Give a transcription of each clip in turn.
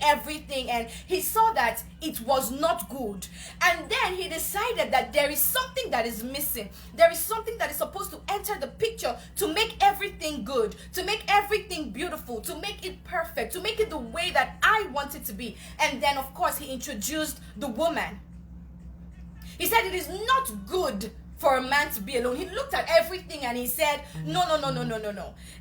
everything, and he saw that it was not good. And then he decided that there is something that is missing. There is something that is supposed to enter the picture to make everything good, to make everything beautiful, to make it perfect, to make it the way that I want it to be. And then, of course, he introduced the woman. He said it is not good for a man to be alone. He looked at everything and he said, no.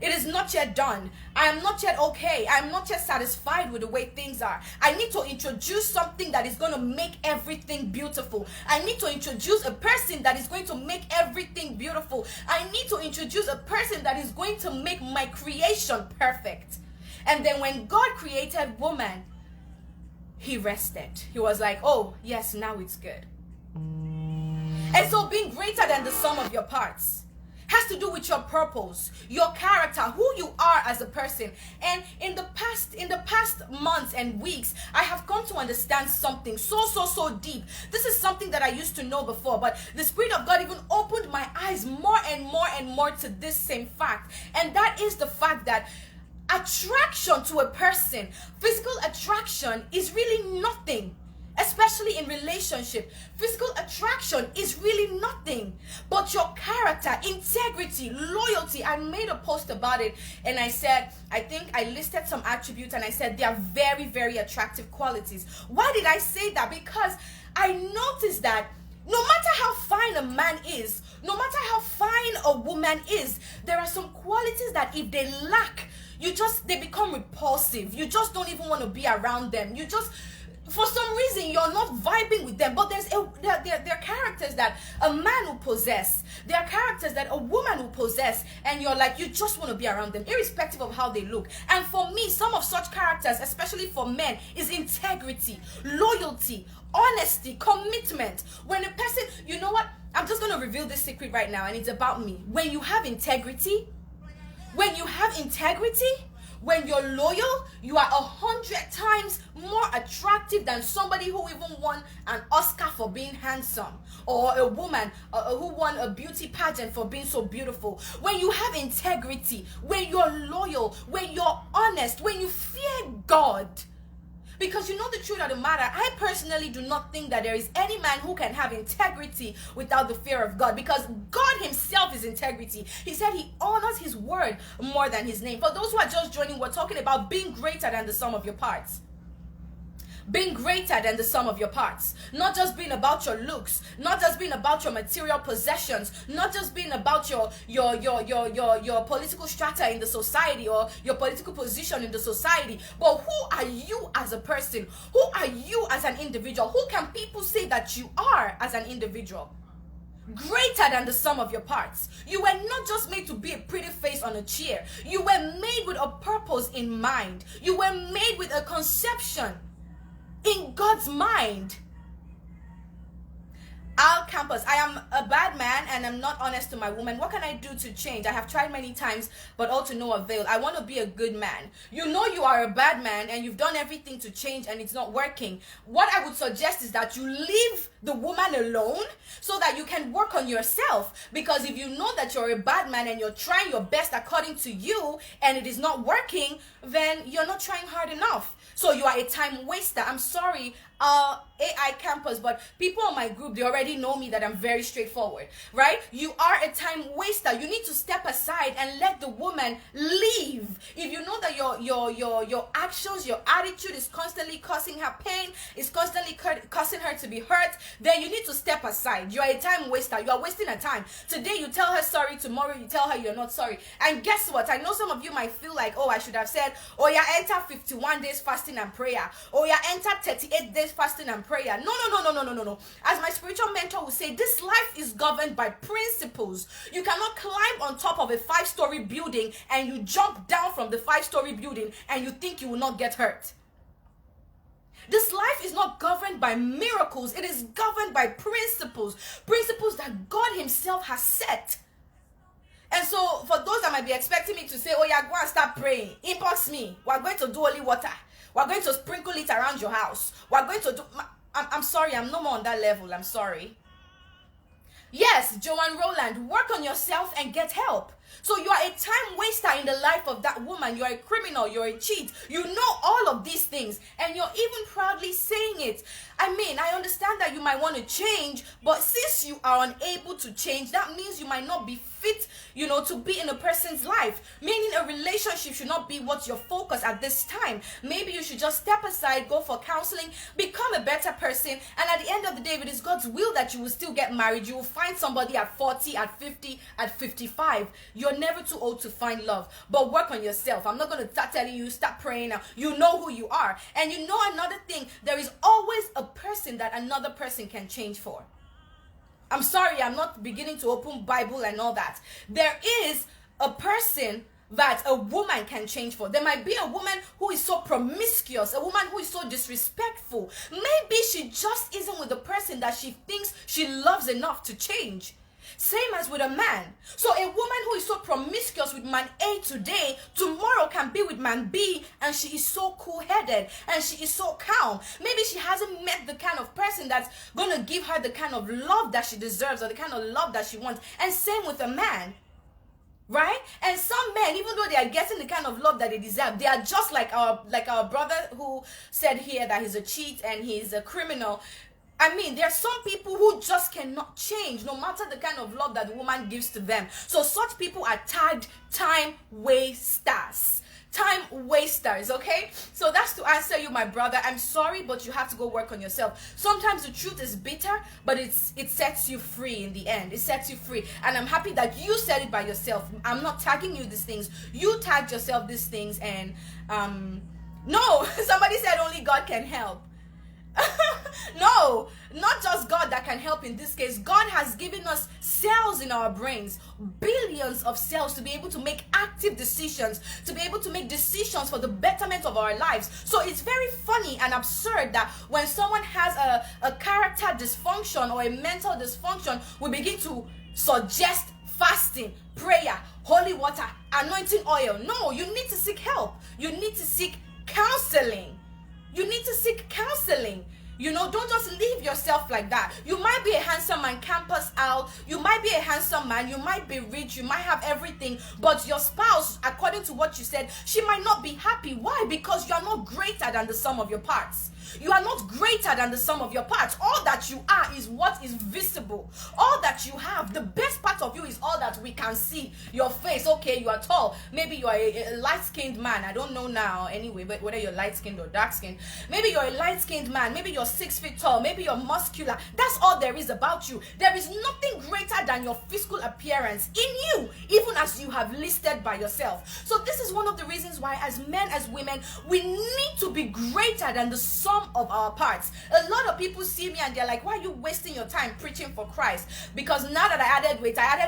It is not yet done. I am not yet okay. I am not yet satisfied with the way things are. I need to introduce something that is going to make everything beautiful. I need to introduce a person that is going to make everything beautiful. I need to introduce a person that is going to make my creation perfect. And then when God created woman, he rested. He was like, oh, yes, now it's good. And so being greater than the sum of your parts has to do with your purpose, your character, who you are as a person. And in the past months and weeks, I have come to understand something so deep. This is something that I used to know before, but the Spirit of God even opened my eyes more and more to this same fact. And that is the fact that attraction to a person, physical attraction, is really nothing. Especially in relationship, physical attraction is really nothing, but your character, integrity, loyalty. I made a post about it and I said, I think I listed some attributes and I said they are very attractive qualities. Why did I say that? Because I noticed that no matter how fine a man is, no matter how fine a woman is, there are some qualities that if they lack, they become repulsive. You just don't even want to be around them. For some reason, you're not vibing with them. But there are characters that a man will possess. There are characters that a woman will possess. And you're like, you just want to be around them, irrespective of how they look. And for me, some of such characters, especially for men, is integrity, loyalty, honesty, commitment. When a person, you know what? I'm just going to reveal this secret right now. And it's about me. When you have integrity, when you're loyal, you are 100 times more attractive than somebody who even won an Oscar for being handsome, or a woman who won a beauty pageant for being so beautiful. When you have integrity, when you're loyal, when you're honest, when you fear God. Because you know the truth of the matter, I personally do not think that there is any man who can have integrity without the fear of God, because God himself is integrity. He said he honors his word more than his name. For those who are just joining, we're talking about being greater than the sum of your parts. Being greater than the sum of your parts. Not just being about your looks, not just being about your material possessions, not just being about your political strata in the society or your political position in the society, but who are you as a person? Who are you as an individual? Who can people say that you are as an individual? Greater than the sum of your parts. You were not just made to be a pretty face on a chair. You were made with a purpose in mind. You were made with a conception in God's mind. Al Campus, I am a bad man and I'm not honest to my woman. What can I do to change? I have tried many times, but all to no avail. I want to be a good man. You know you are a bad man and you've done everything to change and it's not working. What I would suggest is that you leave the woman alone so that you can work on yourself. Because if you know that you're a bad man and you're trying your best according to you and it is not working, then you're not trying hard enough. So you are a time waster. I'm sorry, AI Campus, but people on my group, they already know me that I'm very straightforward, right? You are a time waster. You need to step aside and let the woman leave. If you know that your actions, your attitude is constantly causing her pain, is constantly causing her to be hurt, then you need to step aside. You are a time waster. You are wasting her time. Today you tell her sorry, tomorrow you tell her you're not sorry. And guess what? I know some of you might feel like, oh, I should have said, oh yeah, enter 51 days fasting and prayer. Oh yeah, enter 38 days fasting and prayer. No. As my spiritual mentor will say, this life is governed by principles. You cannot climb on top of a 5-story building and you jump down from the 5-story building and you think you will not get hurt. This life is not governed by miracles. It is governed by principles. Principles that God himself has set. And so for those that might be expecting me to say, oh yeah, go and start praying, inbox me. We're going to do holy water. We're going to sprinkle it around your house. We're going to do... I'm sorry, I'm no more on that level. I'm sorry. Yes, Joanne Rowland, work on yourself and get help. So you are a time waster in the life of that woman. You're a criminal. You're a cheat. You know all of these things. things, and you're even proudly saying it. I mean, I understand that you might want to change, but since you are unable to change, that means you might not be fit, to be in a person's life. Meaning a relationship should not be what's your focus at this time. Maybe you should just step aside, go for counseling, become a better person, and at the end of the day, if it is God's will that you will still get married, you will find somebody at 40, at 50, at 55. You're never too old to find love, but work on yourself. I'm not going to start telling you, start praying now. You know who you are. And another thing, there is always a person that another person can change for. I'm sorry, I'm not beginning to open Bible and all that. There is a person that a woman can change for. There might be a woman who is so promiscuous, a woman who is so disrespectful. Maybe she just isn't with the person that she thinks she loves enough to change. Same as with a man. So a woman who is so promiscuous with man A today, tomorrow can be with man B, and she is so cool-headed and she is so calm. Maybe she hasn't met the kind of person that's going to give her the kind of love that she deserves or the kind of love that she wants. And same with a man. Right? And some men, even though they are getting the kind of love that they deserve, they are just like our brother who said here that he's a cheat and he's a criminal. I mean, there are some people who just cannot change no matter the kind of love that the woman gives to them. So such people are tagged time wasters. Time wasters, okay? So that's to answer you, my brother. I'm sorry, but you have to go work on yourself. Sometimes the truth is bitter, but it sets you free in the end. It sets you free. And I'm happy that you said it by yourself. I'm not tagging you these things. You tagged yourself these things, and no, somebody said only God can help. No, not just God that can help in this case. God has given us cells in our brains, billions of cells, to be able to make active decisions, to be able to make decisions for the betterment of our lives. So it's very funny and absurd that when someone has a character dysfunction or a mental dysfunction, we begin to suggest fasting, prayer, holy water, anointing oil. No, you need to seek help. You need to seek counseling. You need to seek counseling. Don't just leave yourself like that. You might be a handsome man, campus out. You might be a handsome man. You might be rich. You might have everything. But your spouse, according to what you said, she might not be happy. Why? Because you are not greater than the sum of your parts. You are not greater than the sum of your parts. All that you are is what is visible. All that you have, the best part of you is all that we can see. Your face, okay, you are tall. Maybe you are a light-skinned man. I don't know now anyway, but whether you're light-skinned or dark-skinned. Maybe you're a light-skinned man. Maybe you're 6 feet tall. Maybe you're muscular. That's all there is about you. There is nothing greater than your physical appearance in you, even as you have listed by yourself. So this is one of the reasons why, as men, as women, we need to be greater than the sum of our parts. A lot of people see me and they're like, why are you wasting your time preaching for Christ? Because now that I added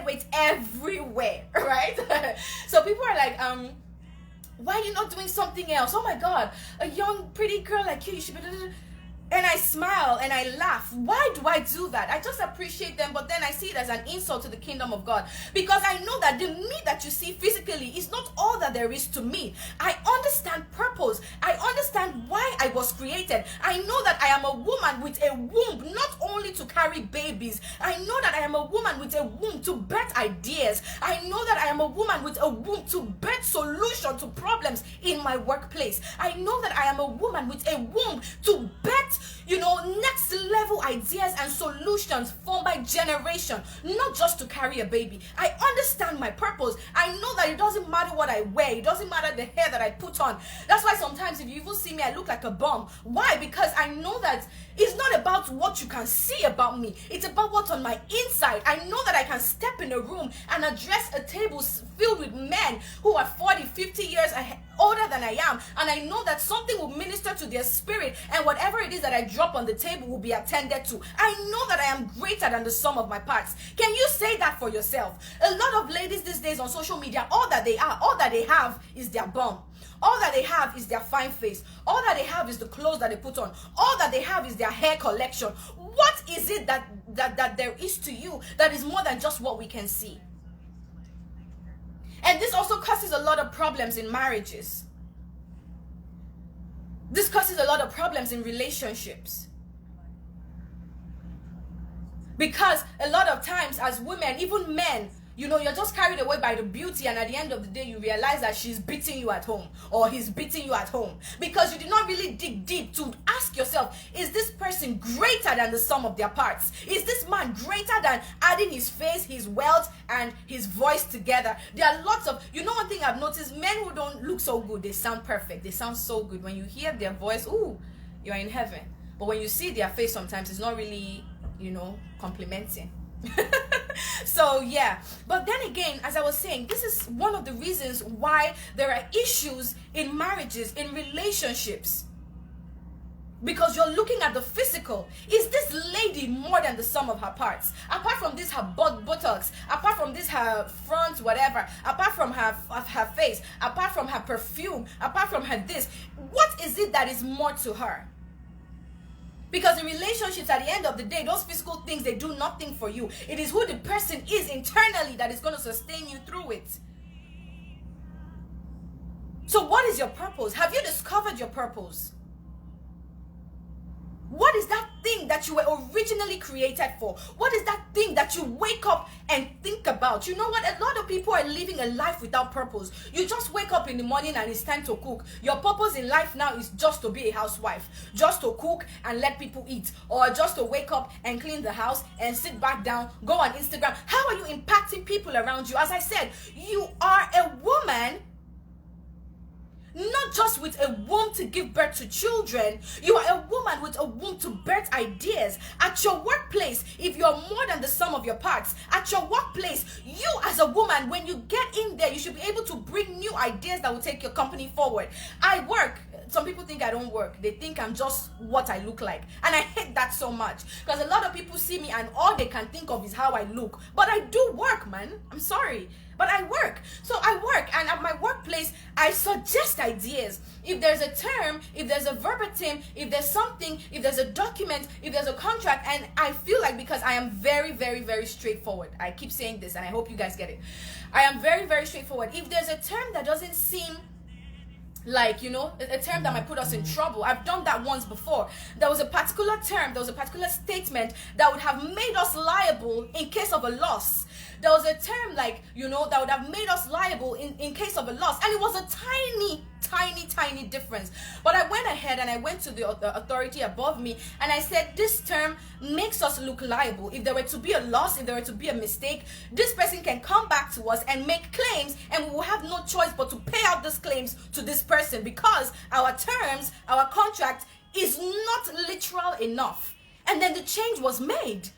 weight everywhere, right? So people are like, why are you not doing something else? Oh my God, a young pretty girl like you should be. And I smile and I laugh. Why do I do that? I just appreciate them, but then I see it as an insult to the kingdom of God. Because I know that the me that you see physically is not all that there is to me. I understand purpose. I understand why I was created. I know that I am a woman with a womb, not only to carry babies. I know that I am a woman with a womb to birth ideas. I know that I am a woman with a womb to birth solutions to problems in my workplace. I know that I am a woman with a womb to birth next level ideas and solutions for my generation, not just to carry a baby. I understand my purpose. I know that it doesn't matter what I wear. It doesn't matter the hair that I put on. That's why sometimes if you even see me, I look like a bum. Why? Because I know that it's not about what you can see about me. It's about what's on my inside. I know that I can step in a room and address a table filled with men who are 40, 50 years older than I am. And I know that something will minister to their spirit, and whatever it is that I drop on the table will be attended to. I know that I am greater than the sum of my parts. Can you say that for yourself? A lot of ladies these days on social media, all that they have is their bum. All that they have is their fine face. All that they have is the clothes that they put on. All that they have is their hair collection. What is it that there is to you that is more than just what we can see? And this also causes a lot of problems in marriages. This causes a lot of problems in relationships. Because a lot of times as women, even men, You know, you're just carried away by the beauty, and at the end of the day, you realize that she's beating you at home, or he's beating you at home, because you did not really dig deep to ask yourself, is this person greater than the sum of their parts? Is this man greater than adding his face, his wealth, and his voice together? There are lots of, you know, one thing I've noticed, men who don't look so good, they sound perfect. They sound so good. When you hear their voice, ooh, you're in heaven. But when you see their face, sometimes it's not really, you know, complimenting. So yeah, but then again, as I was saying, this is one of the reasons why there are issues in marriages, in relationships, because you're looking at the physical. Is this lady more than the sum of her parts? Apart from this, her buttocks, apart from this, her front, whatever, apart from her face, apart from her perfume, apart from her this, what is it that is more to her? Because in relationships, at the end of the day, those physical things, they do nothing for you. It is who the person is internally that is going to sustain you through it. So what is your purpose? Have you discovered your purpose? What is that thing that you were originally created for? What is that thing that you wake up and think about? You know what? A lot of people are living a life without purpose. You just wake up in the morning and it's time to cook. Your purpose in life now is just to be a housewife, just to cook and let people eat, or just to wake up and clean the house and sit back down, go on Instagram. How are you impacting people around you? As I said, you are a woman, not just with a womb to give birth to children. You are a woman with a womb to birth ideas. At your workplace, if you're more than the sum of your parts, at your workplace, you as a woman, when you get in there, you should be able to bring new ideas that will take your company forward. I work. Some people think I don't work. They think I'm just what I look like. And I hate that so much, because a lot of people see me and all they can think of is how I look. But I do work, man. I'm sorry. But I work. So I work, and at my workplace, I suggest ideas. If there's a term, if there's a verbatim, if there's something, if there's a document, if there's a contract, and I feel like, because I am very, very, very straightforward. I keep saying this, and I hope you guys get it. I am very, very straightforward. If there's a term that doesn't seem like, you know, a term that might put us in trouble. I've done that once before. There was a particular term, there was a particular statement that would have made us liable in case of a loss. There was a term, like, you know, that would have made us liable in case of a loss. And it was a tiny difference. But I went ahead and I went to the authority above me and I said, this term makes us look liable. If there were to be a loss, if there were to be a mistake, this person can come back to us and make claims, and we will have no choice but to pay out these claims to this person, because our terms, our contract is not literal enough. And then the change was made.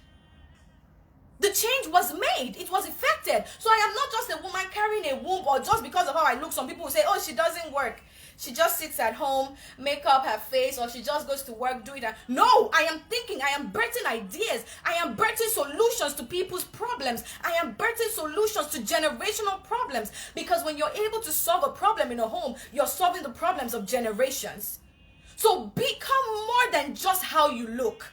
The change was made. It was effected. So I am not just a woman carrying a womb, or just because of how I look, some people will say, oh, she doesn't work. She just sits at home, make up her face, or she just goes to work, do it. No, I am thinking, I am birthing ideas. I am birthing solutions to people's problems. I am birthing solutions to generational problems. Because when you're able to solve a problem in a home, you're solving the problems of generations. So become more than just how you look.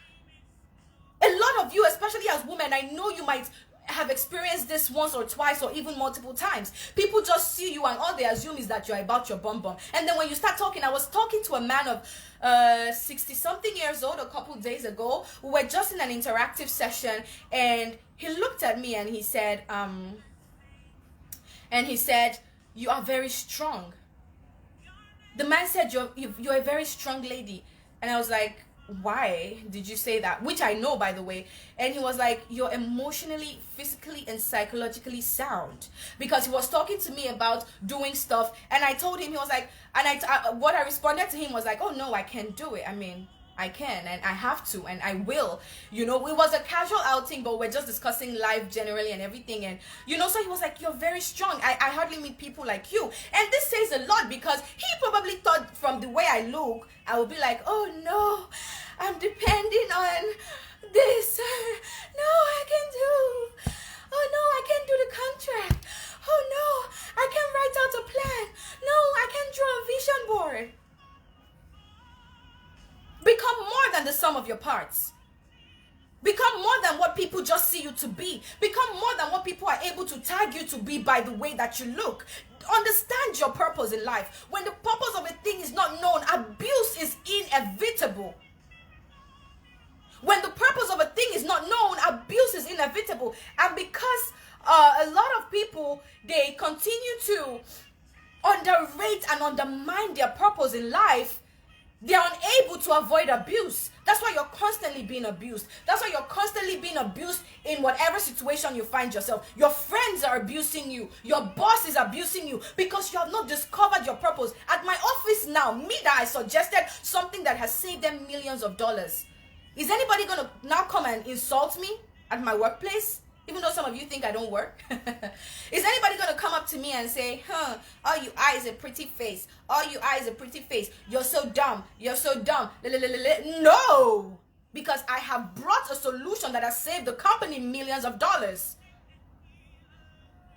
A lot of you, especially as women, I know you might have experienced this once or twice or even multiple times. People just see you and all they assume is that you're about your bum bum. And then when you start talking, I was talking to a man of 60-something years old a couple days ago. We were just in an interactive session, and he looked at me and he said, you are very strong. The man said, you're a very strong lady. And I was like, why did you say that? Which I know, by the way. And he was like, you're emotionally, physically, and psychologically sound. Because he was talking to me about doing stuff, and I told him, he was like, and what I responded to him was like, oh no, I can't do it. I mean, I can, and I have to, and I will. You know, it was a casual outing, but we're just discussing life generally and everything. And, you know, so he was like, you're very strong. I hardly meet people like you. And this says a lot, because he probably thought from the way I look, I would be like, oh no, I'm depending on this. No, I can do. Oh no, I can't do the contract. Oh no, I can't write out a plan. No, I can't draw a vision board. Become more than the sum of your parts. Become more than what people just see you to be. Become more than what people are able to tag you to be by the way that you look. Understand your purpose in life. When the purpose of a thing is not known, abuse is inevitable. When the purpose of a thing is not known, abuse is inevitable. And because A lot of people, they continue to underrate and undermine their purpose in life. They're unable to avoid abuse. That's why you're constantly being abused. That's why you're constantly being abused in whatever situation you find yourself. Your friends are abusing you. Your boss is abusing you because you have not discovered your purpose. At my office now, me that I suggested something that has saved them millions of dollars. Is anybody going to now come and insult me at my workplace? Even though some of you think I don't work. Is anybody going to come up to me and say, all you are is a pretty face. All you are is a pretty face. You're so dumb. You're so dumb. No. Because I have brought a solution that has saved the company millions of dollars.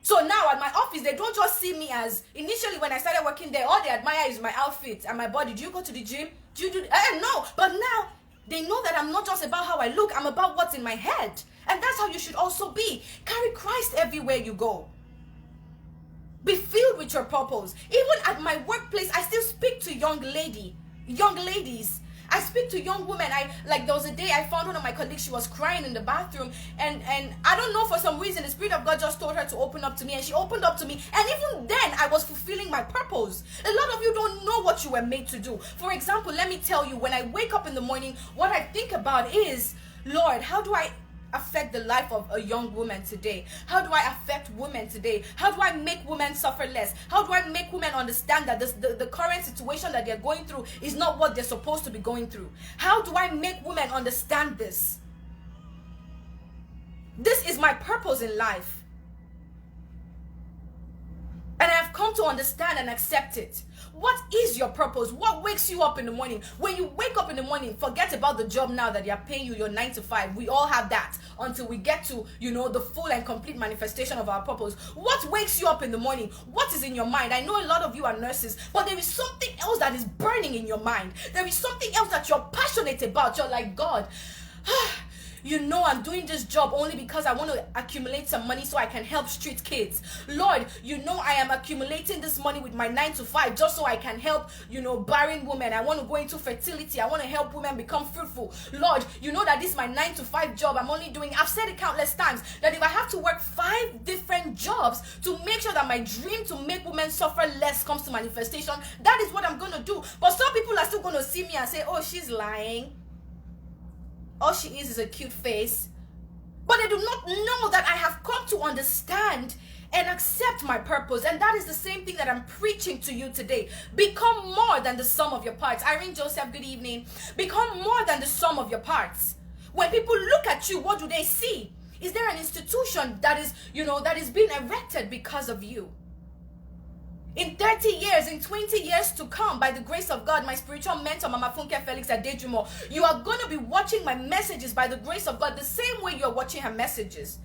So now at my office, they don't just see me as, initially when I started working there, all they admire is my outfit and my body. Do you go to the gym? Do you do, no. But now, they know that I'm not just about how I look. I'm about what's in my head. And that's how you should also be. Carry Christ everywhere you go. Be filled with your purpose. Even at my workplace, I still speak to young ladies. I speak to young women. There was a day I found one of my colleagues, she was crying in the bathroom, and I don't know, for some reason the Spirit of God just told her to open up to me, and she opened up to me, and even then I was fulfilling my purpose. A lot of you don't know what you were made to do. For example, let me tell you, when I wake up in the morning, what I think about is, Lord, how do I affect the life of a young woman today? How do I affect women today? How do I make women suffer less? How do I make women understand that the current situation that they're going through is not what they're supposed to be going through? How do I make women understand this? This is my purpose in life. And I have come to understand and accept it. What is your purpose? What wakes you up in the morning? When you wake up in the morning, forget about the job now that they are paying you your 9 to 5. We all have that until we get to, the full and complete manifestation of our purpose. What wakes you up in the morning? What is in your mind? I know a lot of you are nurses, but there is something else that is burning in your mind. There is something else that you're passionate about. You're like, God, I'm doing this job only because I want to accumulate some money so I can help street kids. Lord, I am accumulating this money with my 9 to 5 just so I can help, barren women. I want to go into fertility. I want to help women become fruitful. Lord, that this is my 9 to 5 job. I've said it countless times, that if I have to work 5 different jobs to make sure that my dream to make women suffer less comes to manifestation, that is what I'm going to do. But some people are still going to see me and say, oh, she's lying. All she is a cute face. But they do not know that I have come to understand and accept my purpose. And that is the same thing that I'm preaching to you today. Become more than the sum of your parts. Irene Joseph, good evening. Become more than the sum of your parts. When people look at you, what do they see? Is there an institution that is being erected because of you? In 30 years, in 20 years to come, by the grace of God, my spiritual mentor, Mama Funke Felix Adejumo, you are going to be watching my messages by the grace of God the same way you're watching her messages.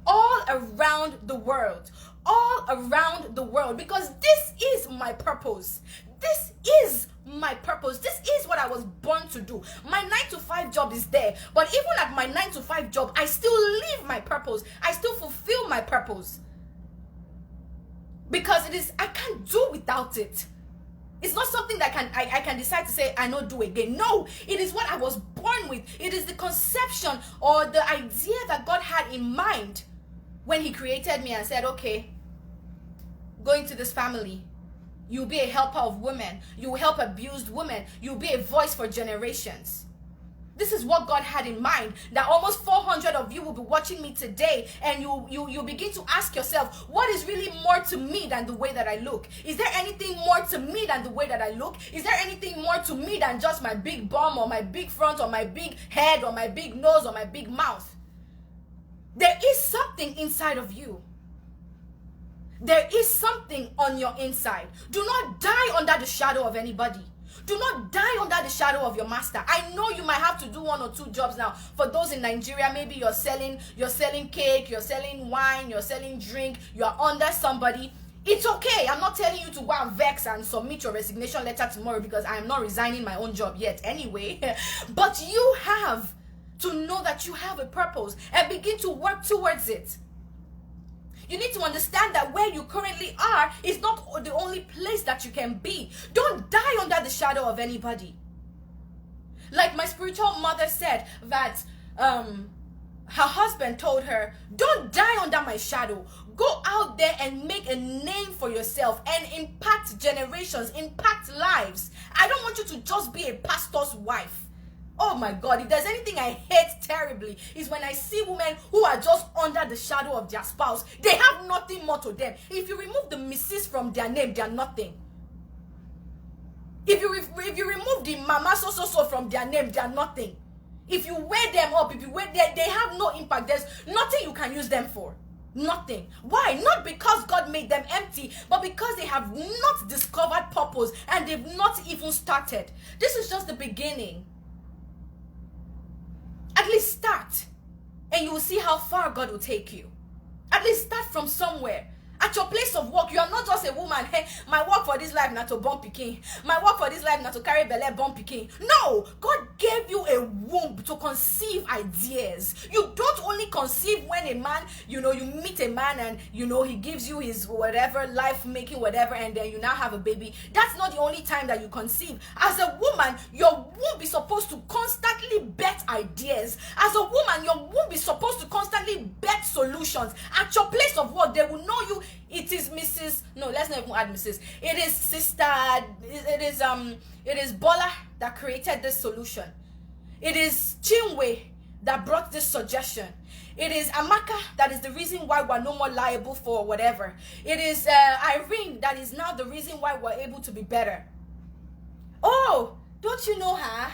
All around the world. All around the world. Because this is my purpose. This is my purpose. This is what I was born to do. My 9 to 5 job is there. But even at my 9 to 5 job, I still live my purpose. I still fulfill my purpose. Because I can't do without it. It's not something that I can decide to say, I not do again. No, it is what I was born with. It is the conception or the idea that God had in mind when he created me and said, okay, go into this family. You'll be a helper of women. You will help abused women. You'll be a voice for generations. This is what God had in mind, that almost 400 of you will be watching me today, and you begin to ask yourself, what is really more to me than the way that I look? Is there anything more to me than the way that I look? Is there anything more to me than just my big bum or my big front or my big head or my big nose or my big mouth? There is something inside of you. There is something on your inside. Do not die under the shadow of anybody. Do not die under the shadow of your master. I know you might have to do 1 or 2 jobs now. For those in Nigeria, maybe you're selling cake, you're selling wine, you're selling drink, you're under somebody. It's okay. I'm not telling you to go and vex and submit your resignation letter tomorrow, because I am not resigning my own job yet anyway. But you have to know that you have a purpose and begin to work towards it. You need to understand that where you currently are is not the only place that you can be. Don't die under the shadow of anybody. Like my spiritual mother said, that her husband told her, don't die under my shadow. Go out there and make a name for yourself and impact generations, impact lives. I don't want you to just be a pastor's wife. Oh my God, if there's anything I hate terribly, is when I see women who are just under the shadow of their spouse. They have nothing more to them. If you remove the Mrs. from their name, they are nothing. If you remove the Mama so from their name, they are nothing. If you weigh them up, they have no impact. There's nothing you can use them for. Nothing. Why? Not because God made them empty, but because they have not discovered purpose and they've not even started. This is just the beginning. At least start, and you will see how far God will take you. At least start from somewhere. At your place of work, you are not just a woman. Hey, my work for this life not to born pikin. My work for this life not to carry belly born pikin. No, God gave you a womb to conceive ideas. You don't only conceive when a man, you meet a man and he gives you his whatever life making whatever, and then you now have a baby. That's not the only time that you conceive. As a woman, your womb is supposed to constantly bet ideas. As a woman, your womb is supposed to constantly bet solutions. At your place of work, they will know you. It is Mrs. No, let's not even add Mrs. It is sister. It is Bola that created this solution. It is Chinwe that brought this suggestion. It is Amaka that is the reason why we're no more liable for whatever. It is Irene that is now the reason why we're able to be better. Oh, don't you know her?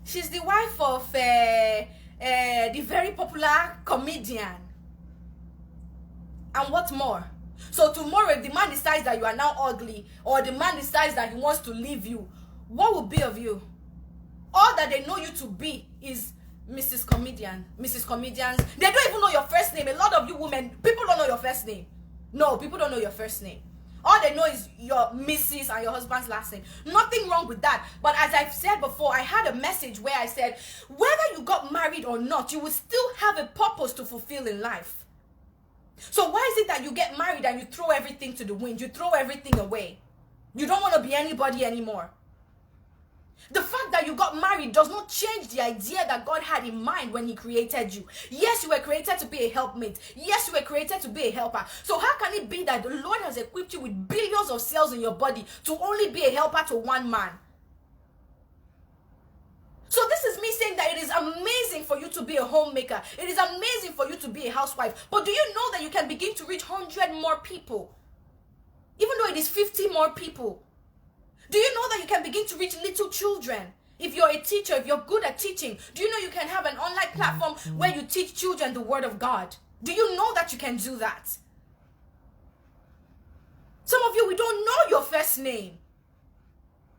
She's the wife of the very popular comedian. And what more? So tomorrow, if the man decides that you are now ugly, or the man decides that he wants to leave you, what will be of you? All that they know you to be is Mrs. Comedian, Mrs. Comedians. They don't even know your first name. A lot of you women, people don't know your first name. No, people don't know your first name. All they know is your Mrs. and your husband's last name. Nothing wrong with that. But as I've said before, I had a message where I said, whether you got married or not, you will still have a purpose to fulfill in life. So why is it that you get married and you throw everything to the wind? You throw everything away. You don't want to be anybody anymore. The fact that you got married does not change the idea that God had in mind when he created you. Yes, you were created to be a helpmate. Yes, you were created to be a helper. So how can it be that the Lord has equipped you with billions of cells in your body to only be a helper to one man? So this is me saying that it is amazing for you to be a homemaker. It is amazing for you to be a housewife. But do you know that you can begin to reach 100 more people? Even though it is 50 more people. Do you know that you can begin to reach little children? If you're a teacher, if you're good at teaching, do you know you can have an online platform where you teach children the word of God? Do you know that you can do that? Some of you, we don't know your first name.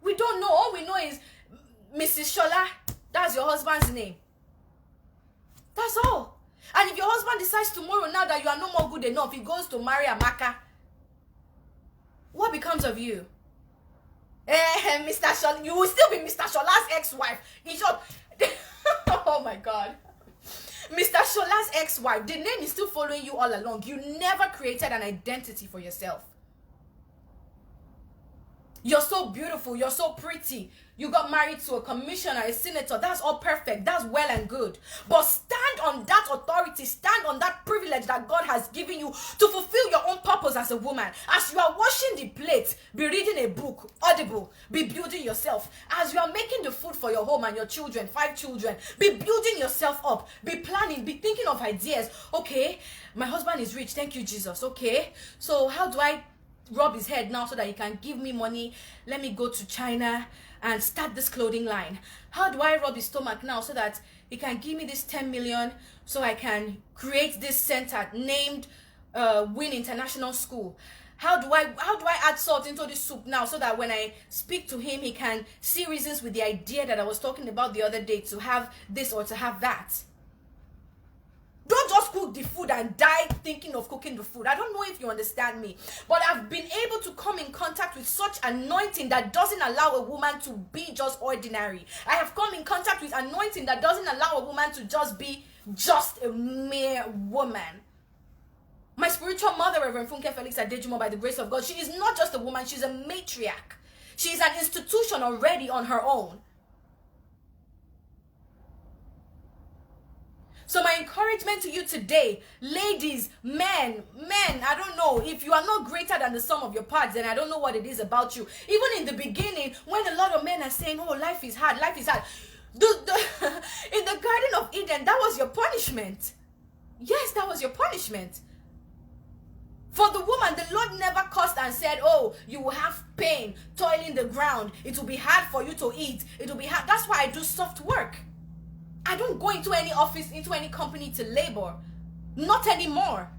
We don't know. All we know is Mrs. Shola. That's your husband's name. That's all. And if your husband decides tomorrow now that you are no more good enough, he goes to marry Amaka, what becomes of you? Mr. Shola, you will still be Mr. Shola's ex-wife. In short, oh my God. Mr. Shola's ex-wife, the name is still following you all along. You never created an identity for yourself. You're so beautiful. You're so pretty. You got married to a commissioner, a senator. That's all perfect. That's well and good. But stand on that authority. Stand on that privilege that God has given you to fulfill your own purpose as a woman. As you are washing the plate, be reading a book, Audible, be building yourself. As you are making the food for your home and your children, 5 children, be building yourself up. Be planning, be thinking of ideas. Okay, my husband is rich. Thank you, Jesus. Okay, so how do I rub his head now so that he can give me money? Let me go to China and start this clothing line. How do I rub his stomach now so that he can give me this 10 million so I can create this center named Win International School? How do I add salt into this soup now so that when I speak to him, he can see reasons with the idea that I was talking about the other day to have this or to have that? Don't just cook the food and die thinking of cooking the food. I don't know if you understand me, but I've been able to come in contact with such anointing that doesn't allow a woman to be just ordinary. I have come in contact with anointing that doesn't allow a woman to just be just a mere woman. My spiritual mother, Reverend Funke Felix Adejumo, by the grace of God, she is not just a woman, she's a matriarch. She is an institution already on her own. So my encouragement encouragement to you today, ladies, men, I don't know, if you are not greater than the sum of your parts, then I don't know what it is about you. Even in the beginning, when a lot of men are saying, oh, life is hard, in the Garden of Eden, that was your punishment. Yes, that was your punishment. For the woman, the Lord never cursed and said, oh, you will have pain, toiling the ground. It will be hard for you to eat. It will be hard. That's why I do soft work. I don't go into any office, into any company to labor. Not anymore.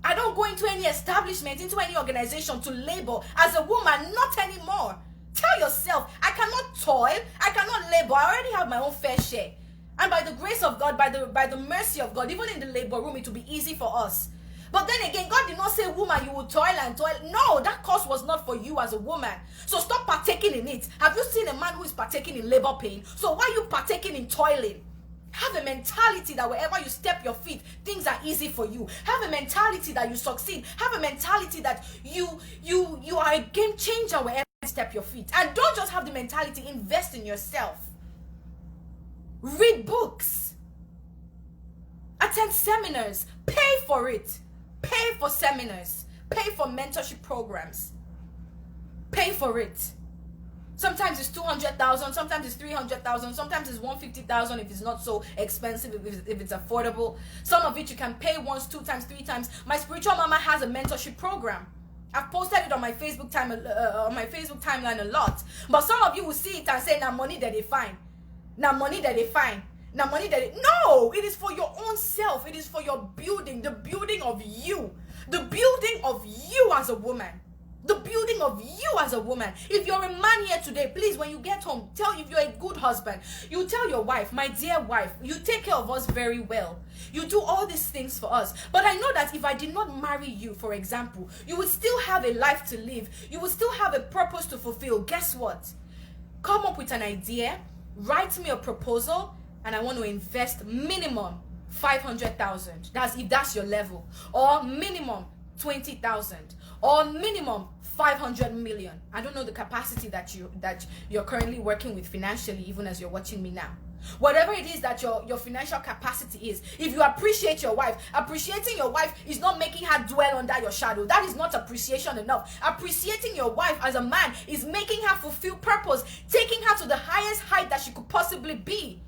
I don't go into any establishment, into any organization to labor. As a woman, not anymore. Tell yourself, I cannot toil. I cannot labor. I already have my own fair share. And by the grace of God, by the mercy of God, even in the labor room, it will be easy for us. But then again, God did not say, woman, you will toil and toil. No, that course was not for you as a woman. So stop partaking in it. Have you seen a man who is partaking in labor pain? So why are you partaking in toiling? Have a mentality that wherever you step your feet, things are easy for you. Have a mentality that you succeed. Have a mentality that you are a game changer wherever you step your feet. And don't just have the mentality, invest in yourself. Read books. Attend seminars. Pay for it. Pay for seminars. Pay for mentorship programs. Pay for it. Sometimes it's 200,000, sometimes it's 300,000, sometimes it's 150,000 if it's not so expensive, if it's affordable. Some of it you can pay once, 2 times, 3 times. My spiritual mama has a mentorship program. I've posted it on my Facebook timeline a lot. But some of you will see it and say, "Now money that they find, now money that they find." Now money that no, it is for your own self. It is for your building, the building of you, the building of you as a woman, the building of you as a woman. If you're a man here today, please, when you get home, if you're a good husband, you tell your wife, my dear wife, you take care of us very well. You do all these things for us. But I know that if I did not marry you, for example, you would still have a life to live. You would still have a purpose to fulfill. Guess what? Come up with an idea, write me a proposal, and I want to invest minimum 500,000. If that's your level, or minimum 20,000, or minimum 500 million. I don't know the capacity that you're currently working with financially, even as you're watching me now. Whatever it is that your financial capacity is, if you appreciate your wife, appreciating your wife is not making her dwell under your shadow. That is not appreciation enough. Appreciating your wife as a man is making her fulfill purpose, taking her to the highest height that she could possibly be.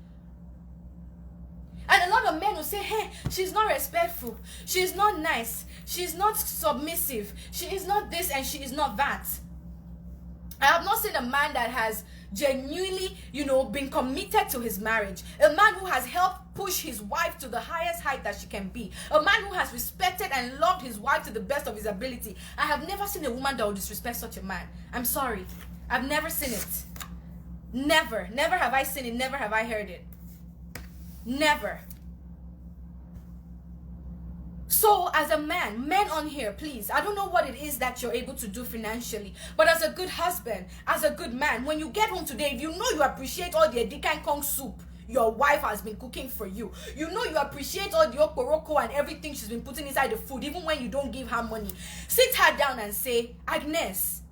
And a lot of men will say, hey, she's not respectful, she's not nice, she's not submissive, she is not this and she is not that. I have not seen a man that has genuinely, been committed to his marriage. A man who has helped push his wife to the highest height that she can be. A man who has respected and loved his wife to the best of his ability. I have never seen a woman that will disrespect such a man. I'm sorry. I've never seen it. Never. Never have I seen it. Never have I heard it. Never. So as a man, men on here, please, I don't know what it is that you're able to do financially, but as a good husband, as a good man, when you get home today, if you know you appreciate all the Edikan Kong soup your wife has been cooking for you, you know you appreciate all the okoroko and everything she's been putting inside the food, even when you don't give her money, sit her down and say, Agnes,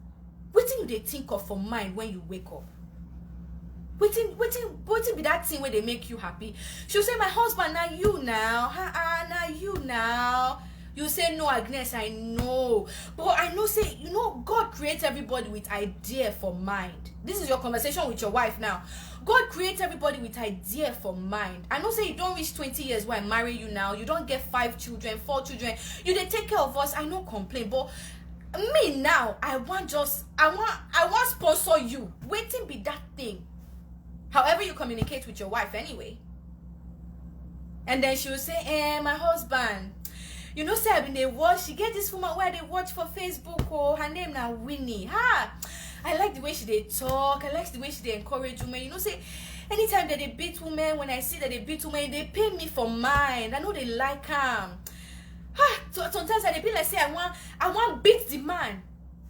what do they think of for mind when you wake up? Waiting be that thing where they make you happy. She'll say, my husband, now you now. Now you now. You say, no, Agnes, I know. But I know, say, God creates everybody with idea for mind. This is your conversation with your wife now. God creates everybody with idea for mind. I know, say, you don't reach 20 years when I marry you now. You don't get 5 children, 4 children. You they take care of us. I know complain, but me now, I want sponsor you. Waiting be that thing. However you communicate with your wife anyway. And then she will say, my husband, say I've been they watch, she get this woman where they watch for Facebook, her name now Winnie. I like the way she they talk, I like the way she they encourage women. Say anytime that they beat women, when I see that they beat women, they pay me for mine. I know they like them. Sometimes I be like say I want beat the man.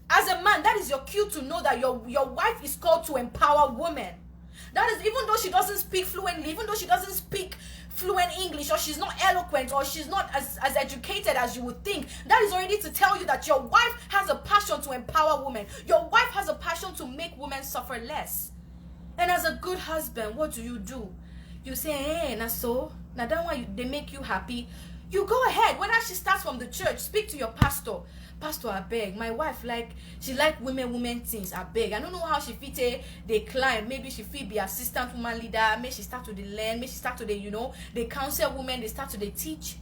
As a man, that is your cue to know that your wife is called to empower women. That is, even though she doesn't speak fluently, even though she doesn't speak fluent English, or she's not eloquent, or she's not as educated as you would think, that is already to tell you that your wife has a passion to empower women. Your wife has a passion to make women suffer less. And as a good husband, what do? You say, na Now that one, they make you happy. You go ahead. Whether she starts from the church, speak to your pastor. Pastor, I beg. My wife she like women things. I beg. I don't know how she fit they climb. Maybe she fit be assistant woman leader. Maybe she start to the learn. Maybe she start to the they counsel women. They start to the teach.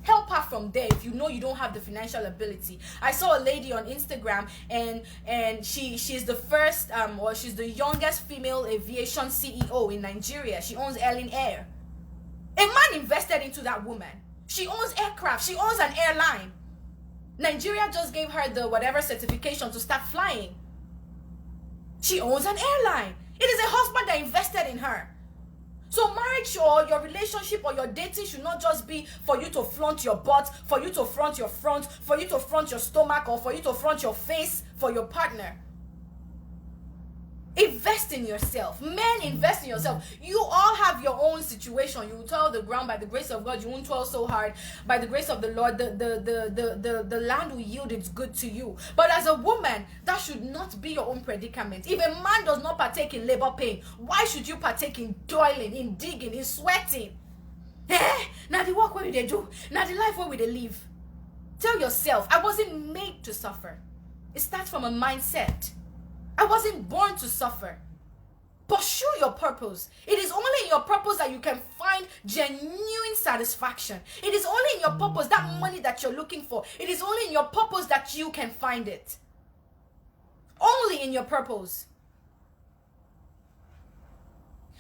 Help her from there if you know you don't have the financial ability. I saw a lady on Instagram and she's the first or she's the youngest female aviation CEO in Nigeria. She owns Ellen Air. A man invested into that woman. She owns aircraft. She owns an airline. Nigeria just gave her the whatever certification to start flying. She owns an airline. It is a husband that invested in her. So marriage or your relationship or your dating should not just be for you to flaunt your butt, for you to flaunt your front, for you to flaunt your stomach, or for you to flaunt your face for your partner. Invest in yourself. Men, invest in yourself. You all have your own situation. You will toil the ground by the grace of God. You won't toil so hard. By the grace of the Lord, the land will yield its good to you. But as a woman, that should not be your own predicament. If a man does not partake in labor pain, why should you partake in toiling, in digging, in sweating? Now the work where they do, now the life where they live. Tell yourself, I wasn't made to suffer. It starts from a mindset. I wasn't born to suffer. Pursue your purpose. It is only in your purpose that you can find genuine satisfaction. It is only in your purpose, that money that you're looking for. It is only in your purpose that you can find it. Only in your purpose.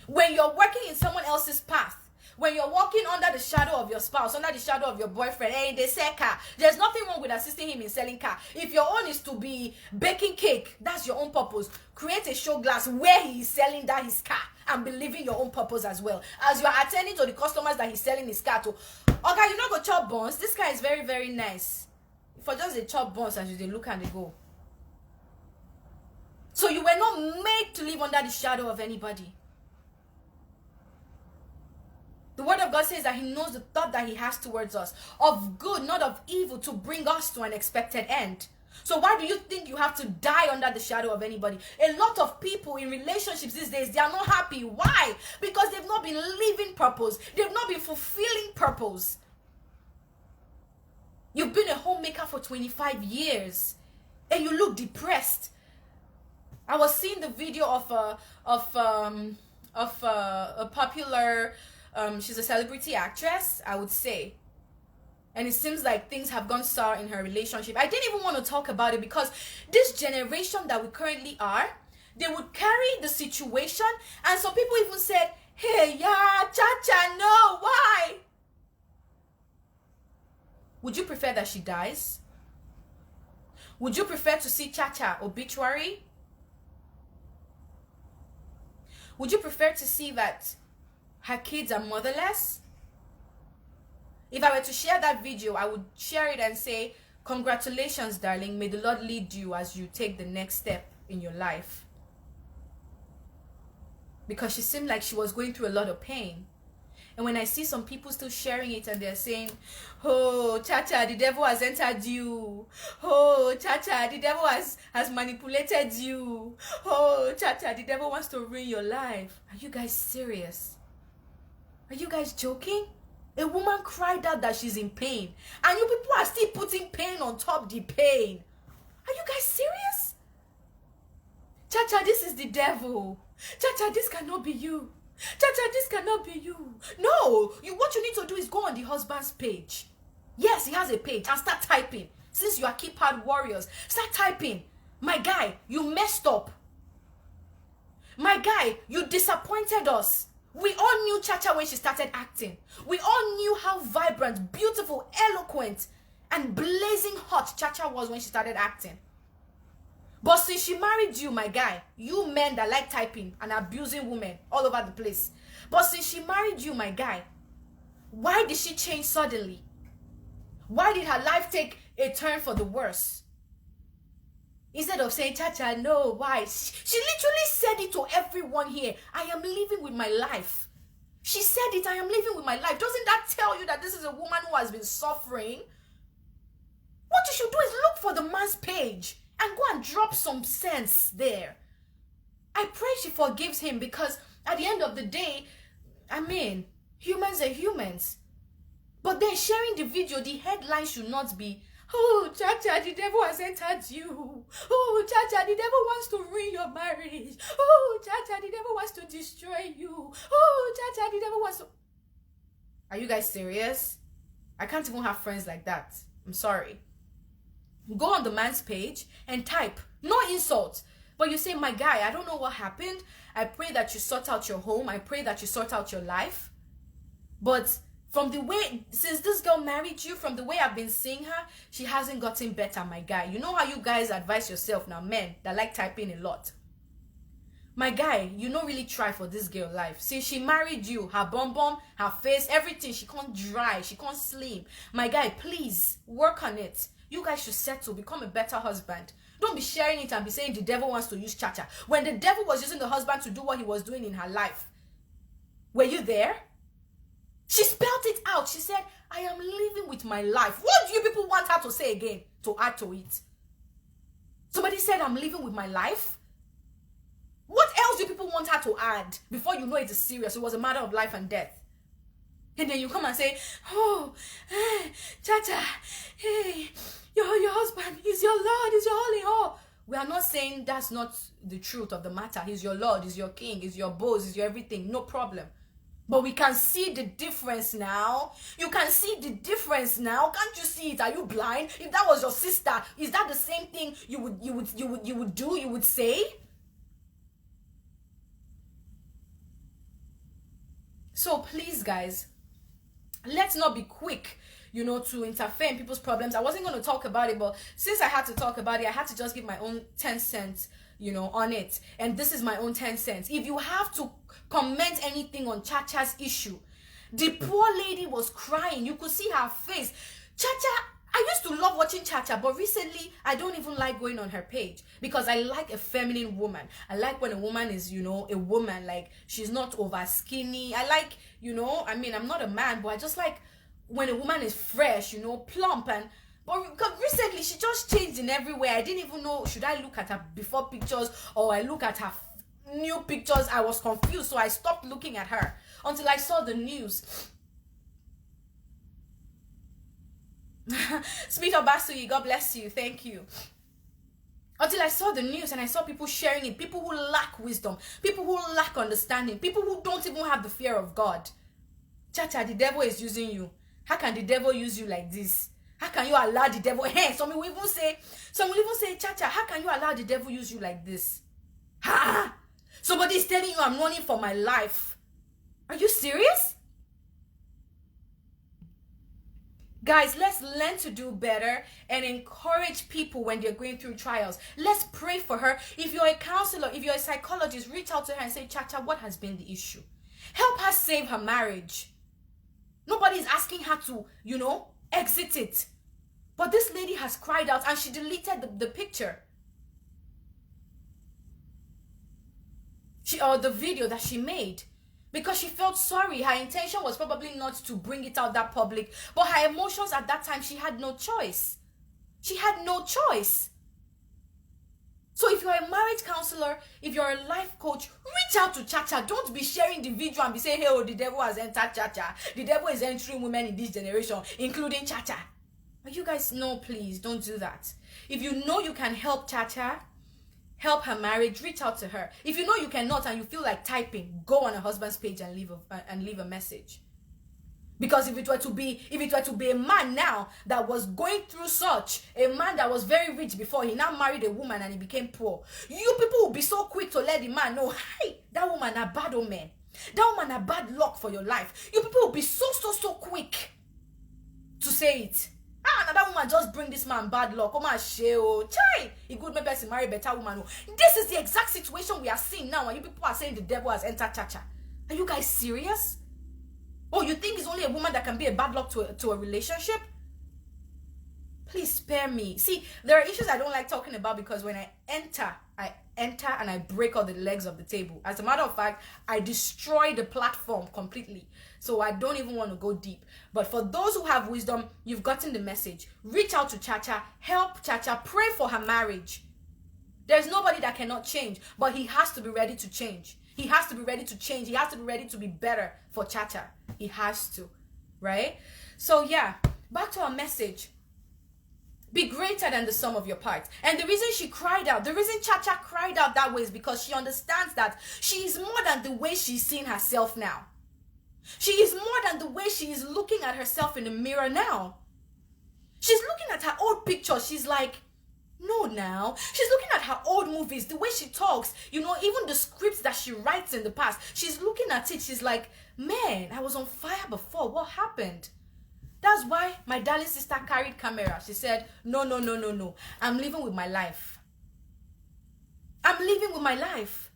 When you're working in someone else's path, when you're walking under the shadow of your spouse, under the shadow of your boyfriend, and they sell car, there's nothing wrong with assisting him in selling car. If your own is to be baking cake, that's your own purpose. Create a show glass where he is selling that his car and believe in your own purpose as well. As you are attending to the customers that he's selling his car to. Okay, you not go chop buns. This guy is very, very nice. For just a chop buns as they look and they go. So you were not made to live under the shadow of anybody. The word of God says that he knows the thought that he has towards us, of good, not of evil, to bring us to an expected end. So why do you think you have to die under the shadow of anybody? A lot of people in relationships these days, they are not happy. Why? Because they've not been living purpose. They've not been fulfilling purpose. You've been a homemaker for 25 years and you look depressed. I was seeing the video of a popular she's a celebrity actress, I would say. And it seems like things have gone sour in her relationship. I didn't even want to talk about it because this generation that we currently are, they would carry the situation. And some people even said, hey, yeah, Chacha, no, why? Would you prefer that she dies? Would you prefer to see Chacha obituary? Would you prefer to see that her kids are motherless? If I were to share that video, I would share it and say, congratulations, darling. May the Lord lead you as you take the next step in your life. Because she seemed like she was going through a lot of pain. And when I see some people still sharing it and they're saying, oh, Chacha, the devil has entered you. Oh, Chacha, the devil has manipulated you. Oh, Chacha, the devil wants to ruin your life. Are you guys serious? Are you guys joking? A woman cried out that she's in pain. And you people are still putting pain on top the pain. Are you guys serious? Chacha, this is the devil. Chacha, this cannot be you. Chacha, this cannot be you. No, what you need to do is go on the husband's page. Yes, he has a page, and start typing. Since you are keypad warriors, start typing. My guy, you messed up. My guy, you disappointed us. We all knew Chacha when she started acting. We all knew how vibrant, beautiful, eloquent, and blazing hot Chacha was when she started acting. But since she married you, my guy, you men that like typing and abusing women all over the place. But since she married you, my guy, why did she change suddenly? Why did her life take a turn for the worse? Instead of saying, Chacha, no, why? She literally said it to everyone here. I am living with my life. She said it, I am living with my life. Doesn't that tell you that this is a woman who has been suffering? What you should do is look for the man's page and go and drop some sense there. I pray she forgives him because at the end of the day, I mean, Humans are humans. But then sharing the video, the headline should not be, oh, Chacha, the devil has entered you. Oh, Chacha, the devil wants to ruin your marriage. Oh, Chacha, the devil wants to destroy you. Oh, Chacha, the devil wants to... Are you guys serious? I can't even have friends like that. I'm sorry. Go on the man's page and type, no insult. But you say, my guy, I don't know what happened. I pray that you sort out your home. I pray that you sort out your life. But from the way, since this girl married you, from the way I've been seeing her, she hasn't gotten better, my guy. You know how you guys advise yourself now, men that like typing a lot. My guy, you don't really try for this girl life. Since she married you, her bum bum, her face, everything, she can't dry, she can't slim. My guy, please, work on it. You guys should settle, become a better husband. Don't be sharing it and be saying the devil wants to use Chacha. When the devil was using the husband to do what he was doing in her life, were you there? She spelled it out. She said, I am living with my life. What do you people want her to say again to add to it? Somebody said, I'm living with my life? What else do people want her to add before you know it is serious? It was a matter of life and death. And then you come and say, oh, hey, Chacha, hey, your husband, he's your Lord, he's your holy all. We are not saying that's not the truth of the matter. He's your Lord, he's your king, he's your boss, he's your everything. No problem. But we can see the difference now. You can see the difference now. Can't you see it? Are you blind? If that was your sister, is that the same thing you would say? So please, guys, let's not be quick, to interfere in people's problems. I wasn't going to talk about it, but since I had to talk about it, I had to just give my own 10 cents, on it. And this is my own 10 cents. If you have to comment anything on Chacha's issue, the poor lady was crying. You could see her face. Chacha, I used to love watching Chacha, but recently I don't even like going on her page because I like a feminine woman. I like when a woman is, a woman, like she's not over skinny. I like, I'm not a man, but I just like when a woman is fresh, plump. But recently she just changed in every way. I didn't even know, should I look at her before pictures or I look at her new pictures? I was confused, so I stopped looking at her until I saw the news. Smith Obasui, God bless you, thank you. Until I saw the news and I saw people sharing it, people who lack wisdom, people who lack understanding, people who don't even have the fear of God. Chacha, the devil is using you. How can the devil use you like this? How can you allow the devil? Hey, some will even say, Chacha, how can you allow the devil use you like this? Ha! Somebody is telling you I'm running for my life. Are you serious? Guys, let's learn to do better and encourage people when they're going through trials. Let's pray for her. If you're a counselor, if you're a psychologist, reach out to her and say, Chacha, what has been the issue? Help her save her marriage. Nobody is asking her to, exit it. But this lady has cried out and she deleted the picture. Or the video that she made. Because she felt sorry. Her intention was probably not to bring it out that public. But her emotions at that time, she had no choice. She had no choice. So if you're a marriage counselor, if you're a life coach, reach out to Chacha. Don't be sharing the video and be saying, hey, oh, the devil has entered Chacha. The devil is entering women in this generation, including Chacha. But you guys know, please, don't do that. If you know you can help Chacha, help her marriage, reach out to her. If you know you cannot and you feel like typing, go on her husband's page and leave a message. Because if it were to be a man now that was going through such, a man that was very rich before, he now married a woman and he became poor, you people will be so quick to let the man know, hey, that woman a bad omen. That woman a bad luck for your life. You people will be so quick to say it. Another woman just bring this man bad luck. Come on, sheo. Chai! He could maybe marry a better woman. This is the exact situation we are seeing now, and you people are saying the devil has entered Chacha. Are you guys serious? Oh, you think it's only a woman that can be a bad luck to a relationship? Please spare me. See, there are issues I don't like talking about because when I enter and I break all the legs of the table. As a matter of fact, I destroy the platform completely. So I don't even want to go deep. But for those who have wisdom, you've gotten the message. Reach out to Chacha, help Chacha, pray for her marriage. There's nobody that cannot change, but he has to be ready to change. He has to be ready to change. He has to be ready to be better for Chacha. He has to, right? So yeah, back to our message. Be greater than the sum of your parts. And the reason she cried out, the reason Chacha cried out that way is because she understands that she is more than the way she's seeing herself now. She is more than the way she is looking at herself in the mirror now. She's looking at her old pictures. She's like, no now. She's looking at her old movies, the way she talks, you know, even the scripts that she writes in the past. She's looking at it. She's like, man, I was on fire before. What happened? That's why my darling sister carried camera. She said, no. I'm living with my life. I'm living with my life.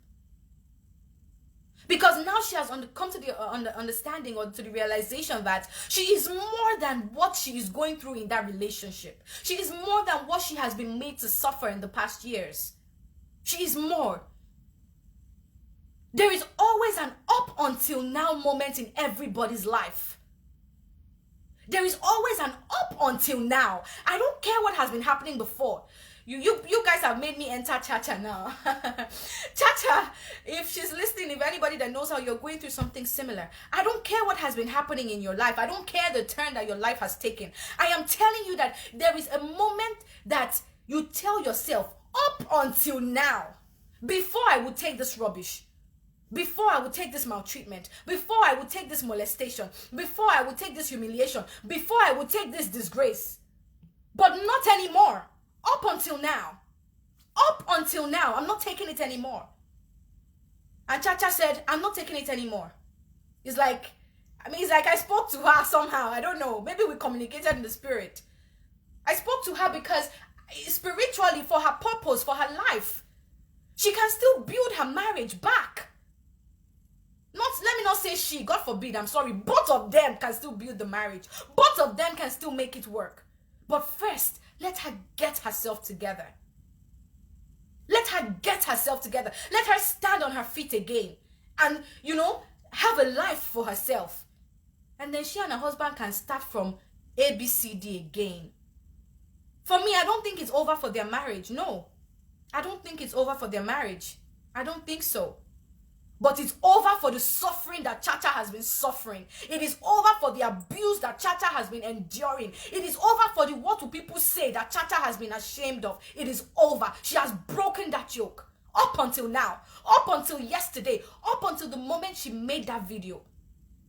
Because now she has come to the understanding or to the realization that she is more than what she is going through in that relationship. She is more than what she has been made to suffer in the past years. She is more. There is always an up until now moment in everybody's life. There is always an up until now. I don't care what has been happening before. You guys have made me enter Chacha now. Chacha, if she's listening, if anybody that knows how you're going through something similar, I don't care what has been happening in your life. I don't care the turn that your life has taken. I am telling you that there is a moment that you tell yourself, up until now, before I would take this rubbish, before I would take this maltreatment, before I would take this molestation, before I would take this humiliation, before I would take this disgrace. But not anymore. Up until now. Up until now, I'm not taking it anymore. And Chacha said, I'm not taking it anymore. It's like I spoke to her somehow. I don't know. Maybe we communicated in the spirit. I spoke to her because spiritually, for her purpose, for her life, she can still build her marriage back. Let me not say she, God forbid, I'm sorry. Both of them can still build the marriage. Both of them can still make it work. But first, let her get herself together. Let her get herself together. Let her stand on her feet again. And, have a life for herself. And then she and her husband can start from ABCD again. For me, I don't think it's over for their marriage. No. I don't think it's over for their marriage. I don't think so. But it's over for the suffering that Chacha has been suffering. It is over for the abuse that Chacha has been enduring. It is over for the what do people say that Chacha has been ashamed of. It is over. She has broken that yoke. Up until now. Up until yesterday. Up until the moment she made that video.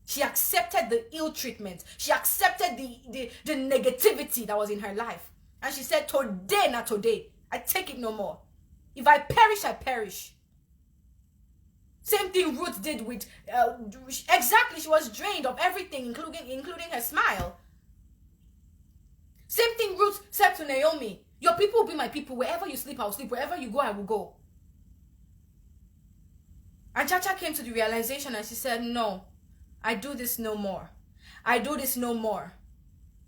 She accepted the ill treatment. She accepted the negativity that was in her life. And she said, today, not today. I take it no more. If I perish, I perish. Same thing Ruth did with, exactly, she was drained of everything, including her smile. Same thing Ruth said to Naomi, your people will be my people. Wherever you sleep, I'll sleep. Wherever you go, I will go. And Chacha came to the realization and she said, no, I do this no more. I do this no more.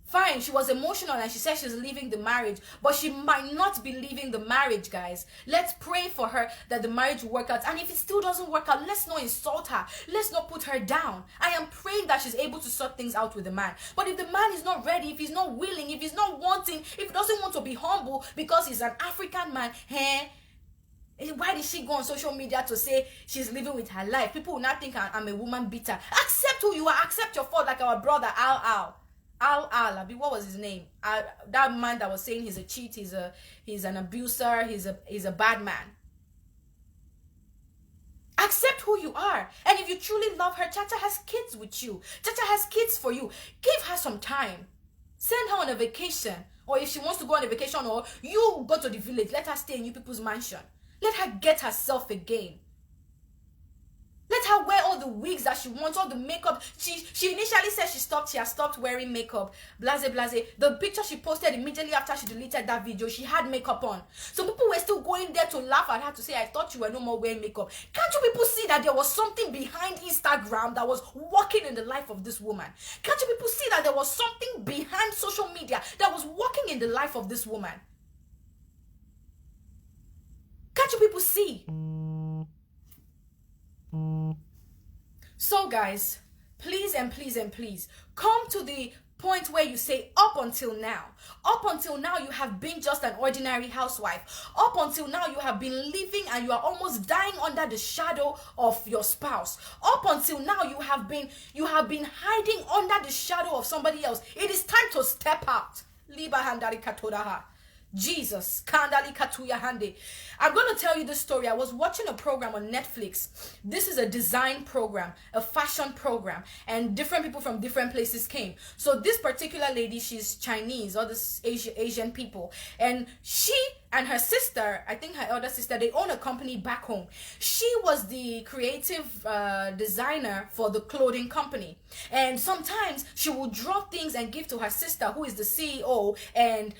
Fine, she was emotional and she said she's leaving the marriage, but she might not be leaving the marriage, guys. Let's pray for her that the marriage will work out. And if it still doesn't work out, let's not insult her. Let's not put her down. I am praying that she's able to sort things out with the man. But if the man is not ready, if he's not willing, if he's not wanting, if he doesn't want to be humble because he's an African man, why did she go on social media to say she's living with her life? People will not think I'm a woman beater. Accept who you are. Accept your fault, like our brother, Al, what was his name? That man that was saying he's a cheat, he's an abuser, he's a bad man. Accept who you are. And if you truly love her, Chacha has kids with you. Chacha has kids for you. Give her some time. Send her on a vacation. Or if she wants to go on a vacation, or you go to the village, let her stay in you people's mansion. Let her get herself again. Let her wear all the wigs that she wants, all the makeup. She initially said she has stopped wearing makeup. Blase. The picture she posted immediately after she deleted that video, she had makeup on. So people were still going there to laugh at her to say, I thought you were no more wearing makeup. Can't you people see that there was something behind Instagram that was working in the life of this woman? Can't you people see that there was something behind social media that was working in the life of this woman? Can't you people see? So guys, please and please and please come to the point where you say, up until now you have been just an ordinary housewife. Up until now you have been living and you are almost dying under the shadow of your spouse. Up until now you have been hiding under the shadow of somebody else. It is time to step out. Liba handari katodaha. Jesus, Kandali Katuya Hande. I'm going to tell you this story. I was watching a program on Netflix. This is a design program, a fashion program, and different people from different places came. So this particular lady, she's Chinese, or this Asian people, and she and her sister, I think her elder sister, they own a company back home. She was the creative designer for the clothing company, and sometimes she would draw things and give to her sister, who is the CEO, and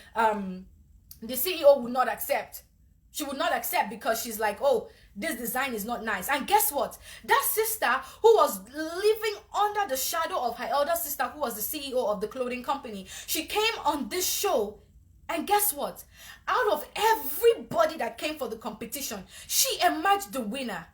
the CEO would not accept. She would not accept because she's like, oh, this design is not nice. And guess what? That sister who was living under the shadow of her elder sister, who was the CEO of the clothing company, she came on this show. And guess what? Out of everybody that came for the competition, she emerged the winner.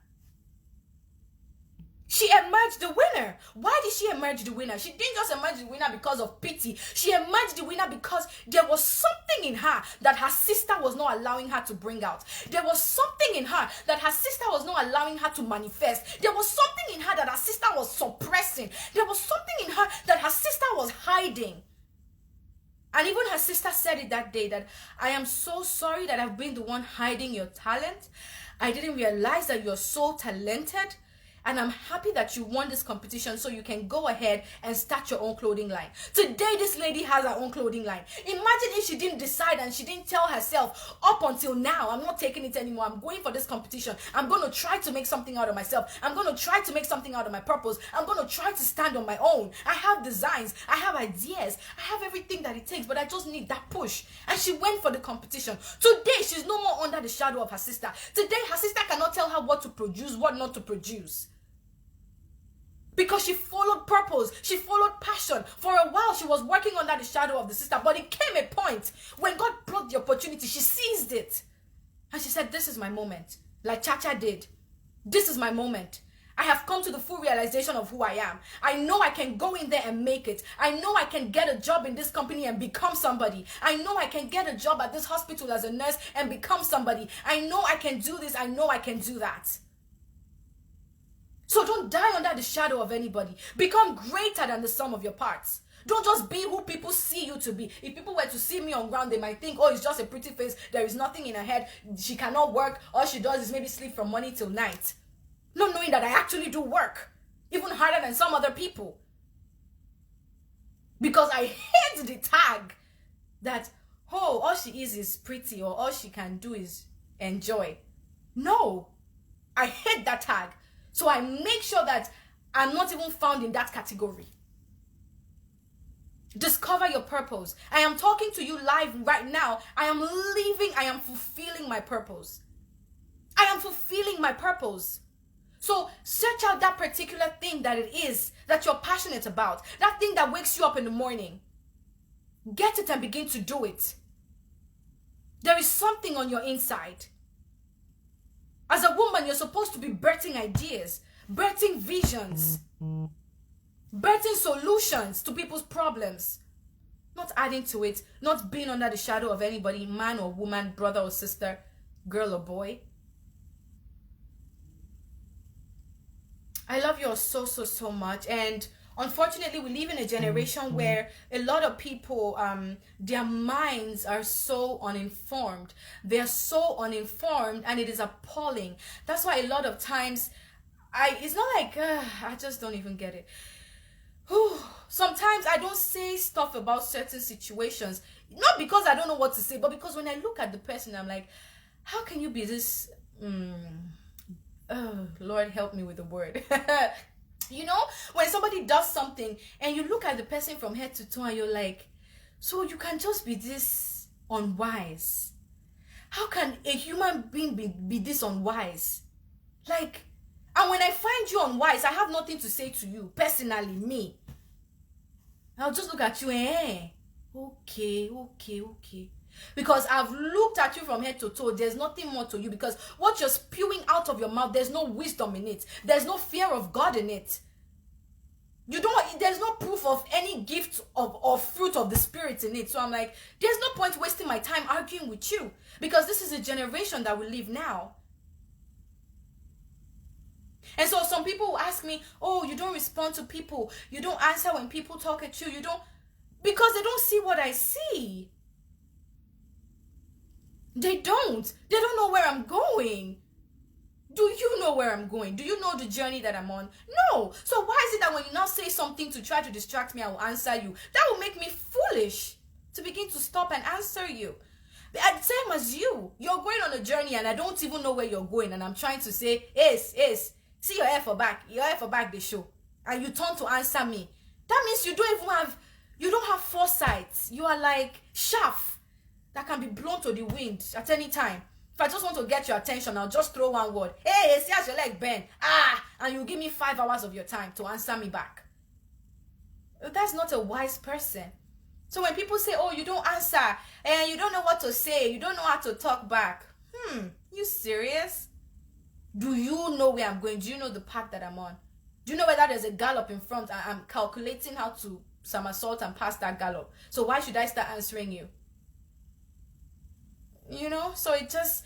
She emerged the winner. Why did she emerge the winner? She didn't just emerge the winner because of pity. She emerged the winner because there was something in her that her sister was not allowing her to bring out. There was something in her that her sister was not allowing her to manifest. There was something in her that her sister was suppressing. There was something in her that her sister was hiding. And even her sister said it that day, that I am so sorry that I've been the one hiding your talent. I didn't realize that you're so talented. And I'm happy that you won this competition so you can go ahead and start your own clothing line. Today, this lady has her own clothing line. Imagine if she didn't decide and she didn't tell herself, up until now, I'm not taking it anymore. I'm going for this competition. I'm going to try to make something out of myself. I'm going to try to make something out of my purpose. I'm going to try to stand on my own. I have designs. I have ideas. I have everything that it takes, but I just need that push. And she went for the competition. Today, she's no more under the shadow of her sister. Today, her sister cannot tell her what to produce, what not to produce. Because she followed purpose, she followed passion. For a while, she was working under the shadow of the sister, but it came a point when God brought the opportunity, she seized it. And she said, this is my moment. Like Chacha did. This is my moment. I have come to the full realization of who I am. I know I can go in there and make it. I know I can get a job in this company and become somebody. I know I can get a job at this hospital as a nurse and become somebody. I know I can do this. I know I can do that. So don't die under the shadow of anybody. Become greater than the sum of your parts. Don't just be who people see you to be. If people were to see me on ground, they might think, oh, it's just a pretty face. There is nothing in her head. She cannot work. All she does is maybe sleep from morning till night. Not knowing that I actually do work. Even harder than some other people. Because I hate the tag that, oh, all she is pretty, or all she can do is enjoy. No. I hate that tag. So I make sure that I'm not even found in that category. Discover your purpose. I am talking to you live right now. I am fulfilling my purpose. I am fulfilling my purpose. So search out that particular thing that it is that you're passionate about. That thing that wakes you up in the morning. Get it and begin to do it. There is something on your inside. As a woman, you're supposed to be birthing ideas, birthing visions, birthing solutions to people's problems. Not adding to it, not being under the shadow of anybody, man or woman, brother or sister, girl or boy. I love you all so, so, so much. And unfortunately, we live in a generation where a lot of people, their minds are so uninformed. They're so uninformed, and it is appalling. That's why a lot of times, it's not like, I just don't even get it. Sometimes I don't say stuff about certain situations, not because I don't know what to say, but because when I look at the person, I'm like, how can you be this, oh, Lord, help me with the word. You know, when somebody does something and you look at the person from head to toe and you're like, so you can just be this unwise? How can a human being be this unwise? Like, and when I find you unwise, I have nothing to say to you, personally, me. I'll just look at you and, okay. Because I've looked at you from head to toe. There's nothing more to you, because what you're spewing out of your mouth, there's no wisdom in it. There's no fear of God in it. There's no proof of any gift or fruit of the spirit in it. So I'm like, there's no point wasting my time arguing with you, because this is a generation that we live now. And so some people will ask me, oh, you don't respond to people, you don't answer when people talk at you, because they don't see what I see. They don't know where I'm going. Do you know where I'm going? Do you know the journey that I'm on? No. So why is it that when you now say something to try to distract me, I will answer you? That will make me foolish to begin to stop and answer you. Same as you're going on a journey and I don't even know where you're going, and I'm trying to say, Ace, see your hair for back the show, and you turn to answer me. That means you don't have foresight. You are like chaff that can be blown to the wind at any time. If I just want to get your attention, I'll just throw one word. Hey, see how's your leg bend? And you give me 5 hours of your time to answer me back. That's not a wise person. So when people say, oh, you don't answer, and you don't know what to say, you don't know how to talk back. You serious? Do you know where I'm going? Do you know the path that I'm on? Do you know whether there's a gallop in front? I'm calculating how to somersault and pass that gallop. So why should I start answering you? So it just,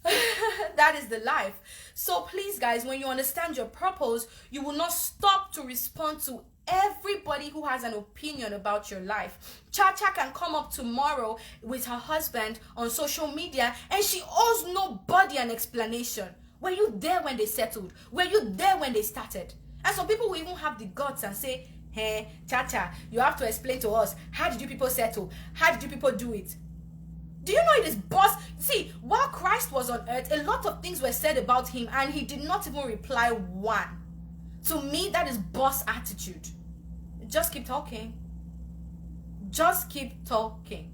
that is the life. So please, guys, when you understand your purpose, you will not stop to respond to everybody who has an opinion about your life. Chacha can come up tomorrow with her husband on social media and she owes nobody an explanation. Were you there when they settled? Were you there when they started? And some people will even have the guts and say, hey, Chacha, you have to explain to us, how did you people settle? How did you people do it? Do you know it is boss? See, while Christ was on earth, a lot of things were said about him and he did not even reply one. To me, that is boss attitude. Just keep talking. Just keep talking.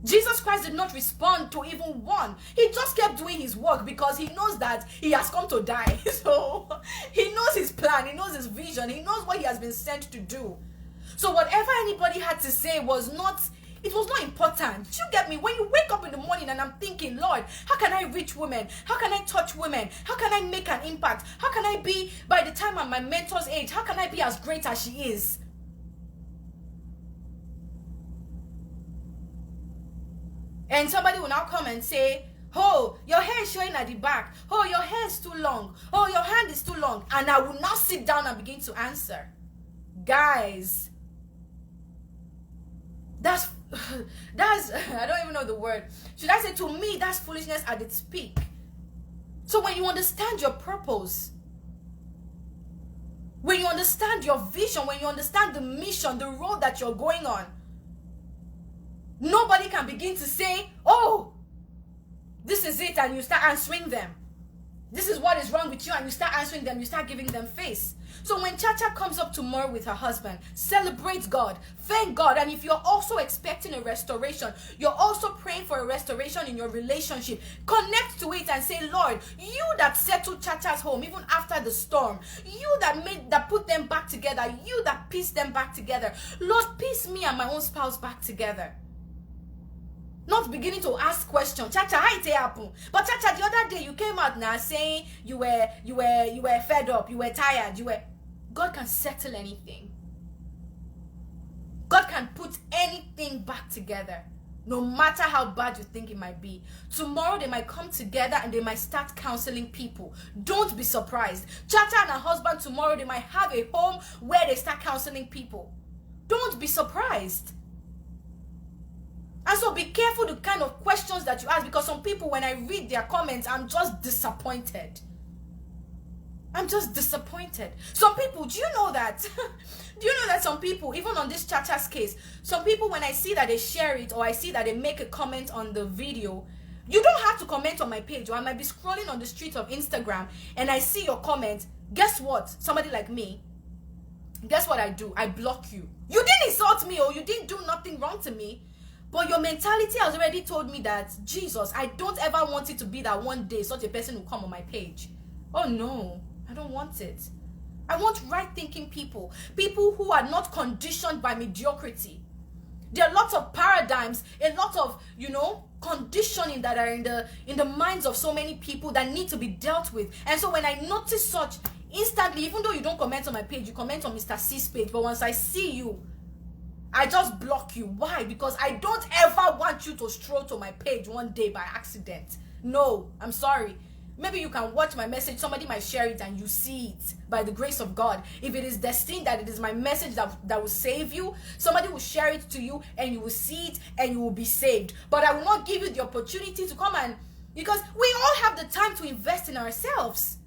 Jesus Christ did not respond to even one. He just kept doing his work because he knows that he has come to die. So he knows his plan, he knows his vision, he knows what he has been sent to do. So whatever anybody had to say was not important. You get me? When you wake up in the morning and I'm thinking, Lord, how can I reach women? How can I touch women? How can I make an impact? How can I be, by the time I'm my mentor's age, how can I be as great as she is? And somebody will now come and say, oh, your hair is showing at the back. Oh, your hair is too long. Oh, your hand is too long. And I will now sit down and begin to answer. Guys, that's I don't even know the word. Should I say, to me, that's foolishness at its peak. So when you understand your purpose, when you understand your vision, when you understand the mission, the road that you're going on, nobody can begin to say, oh, this is it, and you start answering them. This is what is wrong with you, and you start answering them, you start giving them face. So when Chacha comes up tomorrow with her husband, celebrate God, thank God. And if you're also expecting a restoration, you're also praying for a restoration in your relationship, connect to it and say, Lord, you that settled Chacha's home even after the storm, you that put them back together, you that pieced them back together, Lord, piece me and my own spouse back together. Not beginning to ask questions. Chacha, how it happen? But Chacha, the other day you came out now saying you were fed up, you were tired, God can settle anything. God can put anything back together, no matter how bad you think it might be. Tomorrow they might come together and they might start counseling people. Don't be surprised. Chacha and her husband tomorrow, they might have a home where they start counseling people. Don't be surprised. And so be careful the kind of questions that you ask, because some people, when I read their comments, I'm just disappointed. I'm just disappointed. Some people, do you know that some people, even on this Chacha's case, some people, when I see that they share it or I see that they make a comment on the video, you don't have to comment on my page, or I might be scrolling on the street of Instagram and I see your comment. Guess what? Somebody like me, guess what I do? I block you. You didn't insult me, or you didn't do nothing wrong to me. But your mentality has already told me that, Jesus, I don't ever want it to be that one day such a person will come on my page. Oh no, I don't want it. I want right-thinking people. People who are not conditioned by mediocrity. There are lots of paradigms, a lot of, conditioning that are in the minds of so many people that need to be dealt with. And so when I notice such instantly, even though you don't comment on my page, you comment on Mr. C's page, but once I see you, I just block you. Why? Because I don't ever want you to stroll to my page one day by accident. No, I'm sorry. Maybe you can watch my message, somebody might share it and you see it by the grace of God. If it is destined that it is my message that will save you, somebody will share it to you and you will see it and you will be saved. But I will not give you the opportunity to come and, because we all have the time to invest in ourselves.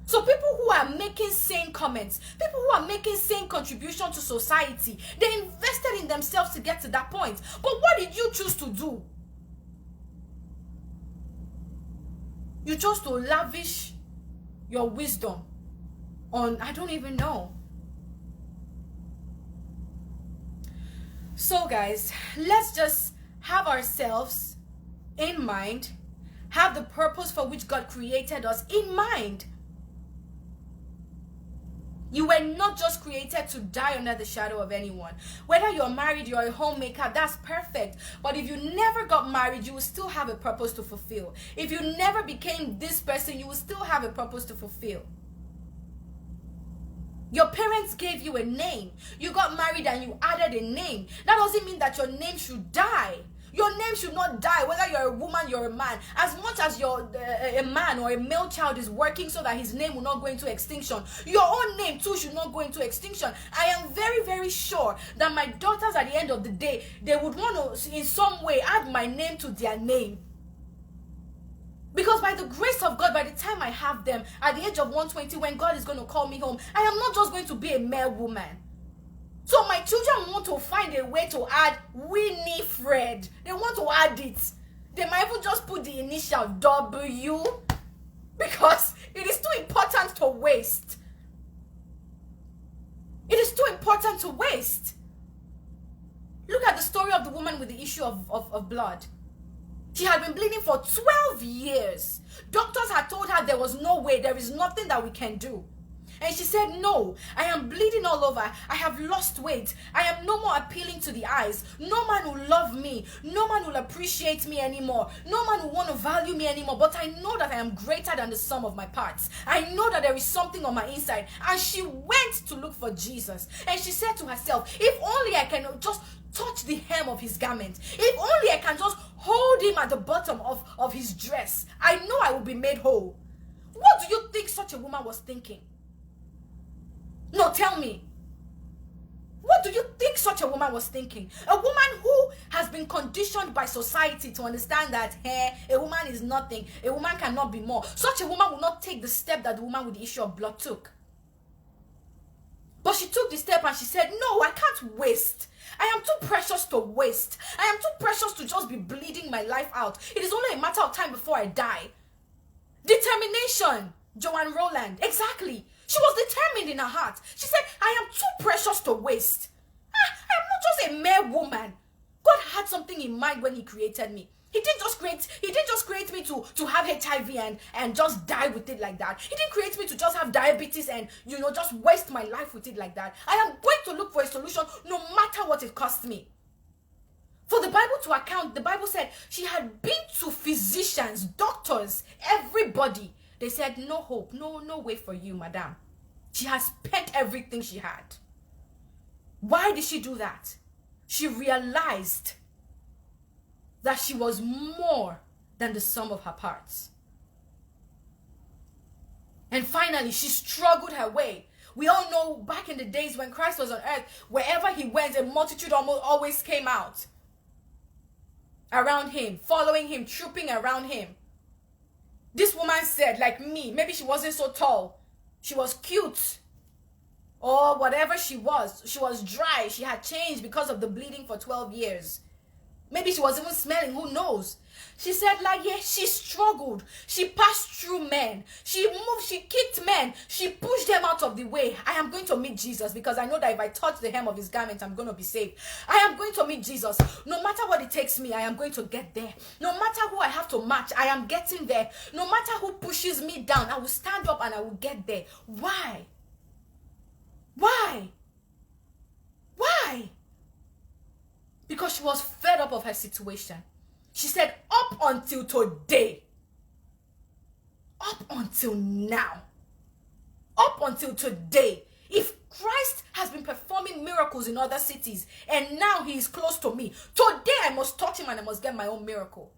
So people who are making sane comments, people who are making sane contribution to society, they invested in themselves to get to that point. But what did you choose to do? You chose to lavish your wisdom on, I don't even know. So guys, let's just have ourselves in mind, have the purpose for which God created us in mind. You were not just created to die under the shadow of anyone. Whether you're married, you're a homemaker, that's perfect. But if you never got married, you will still have a purpose to fulfill. If you never became this person, you will still have a purpose to fulfill. Your parents gave you a name. You got married and you added a name. That doesn't mean that your name should die. Your name should not die, whether you're a woman, you're a man. As much as you're a man or a male child is working so that his name will not go into extinction, your own name too should not go into extinction. I am very, very sure that my daughters at the end of the day, they would want to in some way add my name to their name. Because by the grace of God, by the time I have them, at the age of 120, when God is going to call me home, I am not just going to be a mere woman. So my children want to find a way to add Winnie Fred. They want to add it. They might even just put the initial W, because it is too important to waste. It is too important to waste. Look at the story of the woman with the issue of blood. She had been bleeding for 12 years. Doctors had told her there was no way, there is nothing that we can do. And she said, no, I am bleeding all over. I have lost weight. I am no more appealing to the eyes. No man will love me. No man will appreciate me anymore. No man will want to value me anymore. But I know that I am greater than the sum of my parts. I know that there is something on my inside. And she went to look for Jesus. And she said to herself, if only I can just touch the hem of his garment. If only I can just hold him at the bottom of his dress. I know I will be made whole. What do you think such a woman was thinking? No, tell me. What do you think such a woman was thinking? A woman who has been conditioned by society to understand that a woman is nothing. A woman cannot be more. Such a woman will not take the step that the woman with the issue of blood took. But she took the step and she said, no, I can't waste. I am too precious to waste. I am too precious to just be bleeding my life out. It is only a matter of time before I die. Determination. Joanne Rowland. Exactly. She was determined in her heart. She said, I am too precious to waste. I am not just a mere woman. God had something in mind when he created me. He didn't just create me to have HIV and just die with it like that. He didn't create me to just have diabetes and, just waste my life with it like that. I am going to look for a solution no matter what it costs me. For the Bible to account, the Bible said she had been to physicians, doctors, everybody. They said, no hope, no way for you, madam. She has spent everything she had. Why did she do that? She realized that she was more than the sum of her parts. And finally, she struggled her way. We all know back in the days when Christ was on earth, wherever he went, a multitude always came out around him, following him, trooping around him. This woman said, like me, maybe she wasn't so tall. She was cute. Or whatever she was dry. She had changed because of the bleeding for 12 years. Maybe she was even smelling, who knows? She said, she struggled. She passed through men. She moved, she kicked men. She pushed them out of the way. I am going to meet Jesus because I know that if I touch the hem of his garment, I'm going to be saved. I am going to meet Jesus. No matter what it takes me, I am going to get there. No matter who I have to match, I am getting there. No matter who pushes me down, I will stand up and I will get there. Why? Why? Why? Because she was fed up of her situation. She said, up until today, up until now, up until today, if Christ has been performing miracles in other cities and now he is close to me, today I must touch him and I must get my own miracle.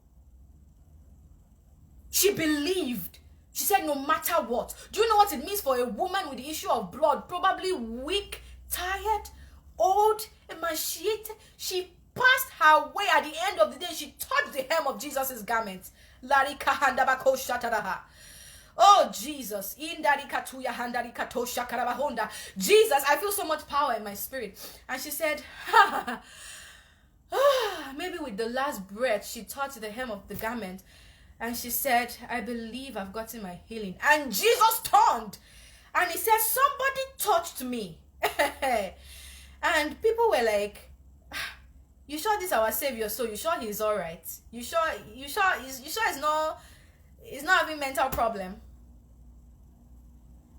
She believed. She said, no matter what. Do you know what it means for a woman with the issue of blood, probably weak, tired, old, emaciated? She passed her way. At the end of the day, she touched the hem of Jesus' garment. Oh, Jesus. Jesus, I feel so much power in my spirit. And she said, maybe with the last breath, she touched the hem of the garment. And she said, I believe I've gotten my healing. And Jesus turned. And he said, somebody touched me. And people were like, you sure this is our Savior? So you sure he's all right? You sure he's not having mental problem?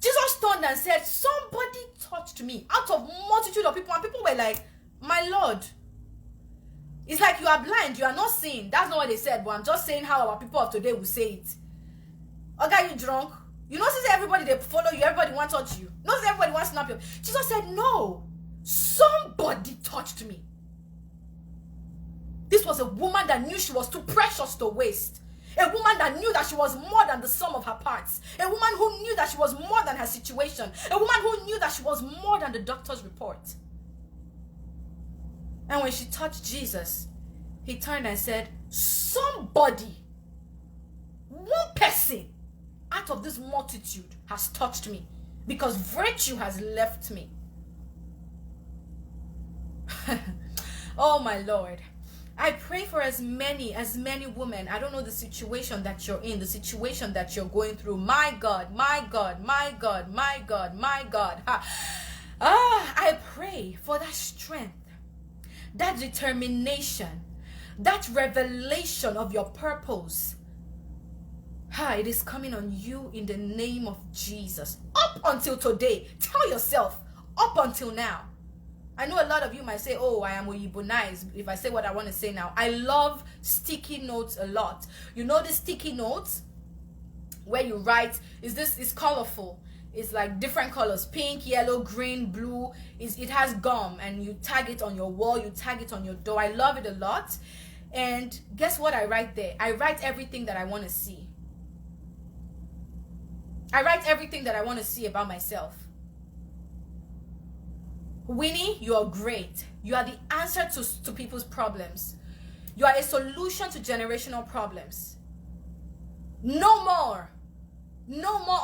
Jesus turned and said, somebody touched me out of multitude of people. And people were like, my Lord. It's like you are blind, you are not seeing. That's not what they said, but I'm just saying how our people of today will say it. Okay, you drunk? You notice everybody they follow you, everybody wants to touch you. Notice everybody wants to snap you. Jesus said, no, somebody touched me. This was a woman that knew she was too precious to waste. A woman that knew that she was more than the sum of her parts. A woman who knew that she was more than her situation. A woman who knew that she was more than the doctor's report. And when she touched Jesus, he turned and said, somebody, one person out of this multitude has touched me because virtue has left me. Oh my Lord. I pray for as many women. I don't know the situation that you're in, the situation that you're going through. My God, my God, my God, my God, my God. I pray for that strength, that determination, that revelation of your purpose. It is coming on you in the name of Jesus. Up until today, tell yourself, up until now. I know a lot of you might say, oh, I am Oyibonized if I say what I want to say now. I love sticky notes a lot. You know the sticky notes where you write, it's colorful. It's like different colors, pink, yellow, green, blue. It has gum and you tag it on your wall, you tag it on your door. I love it a lot. And guess what I write there? I write everything that I want to see. I write everything that I want to see about myself. Winnie, you are great. You are the answer to people's problems. You are a solution to generational problems. No more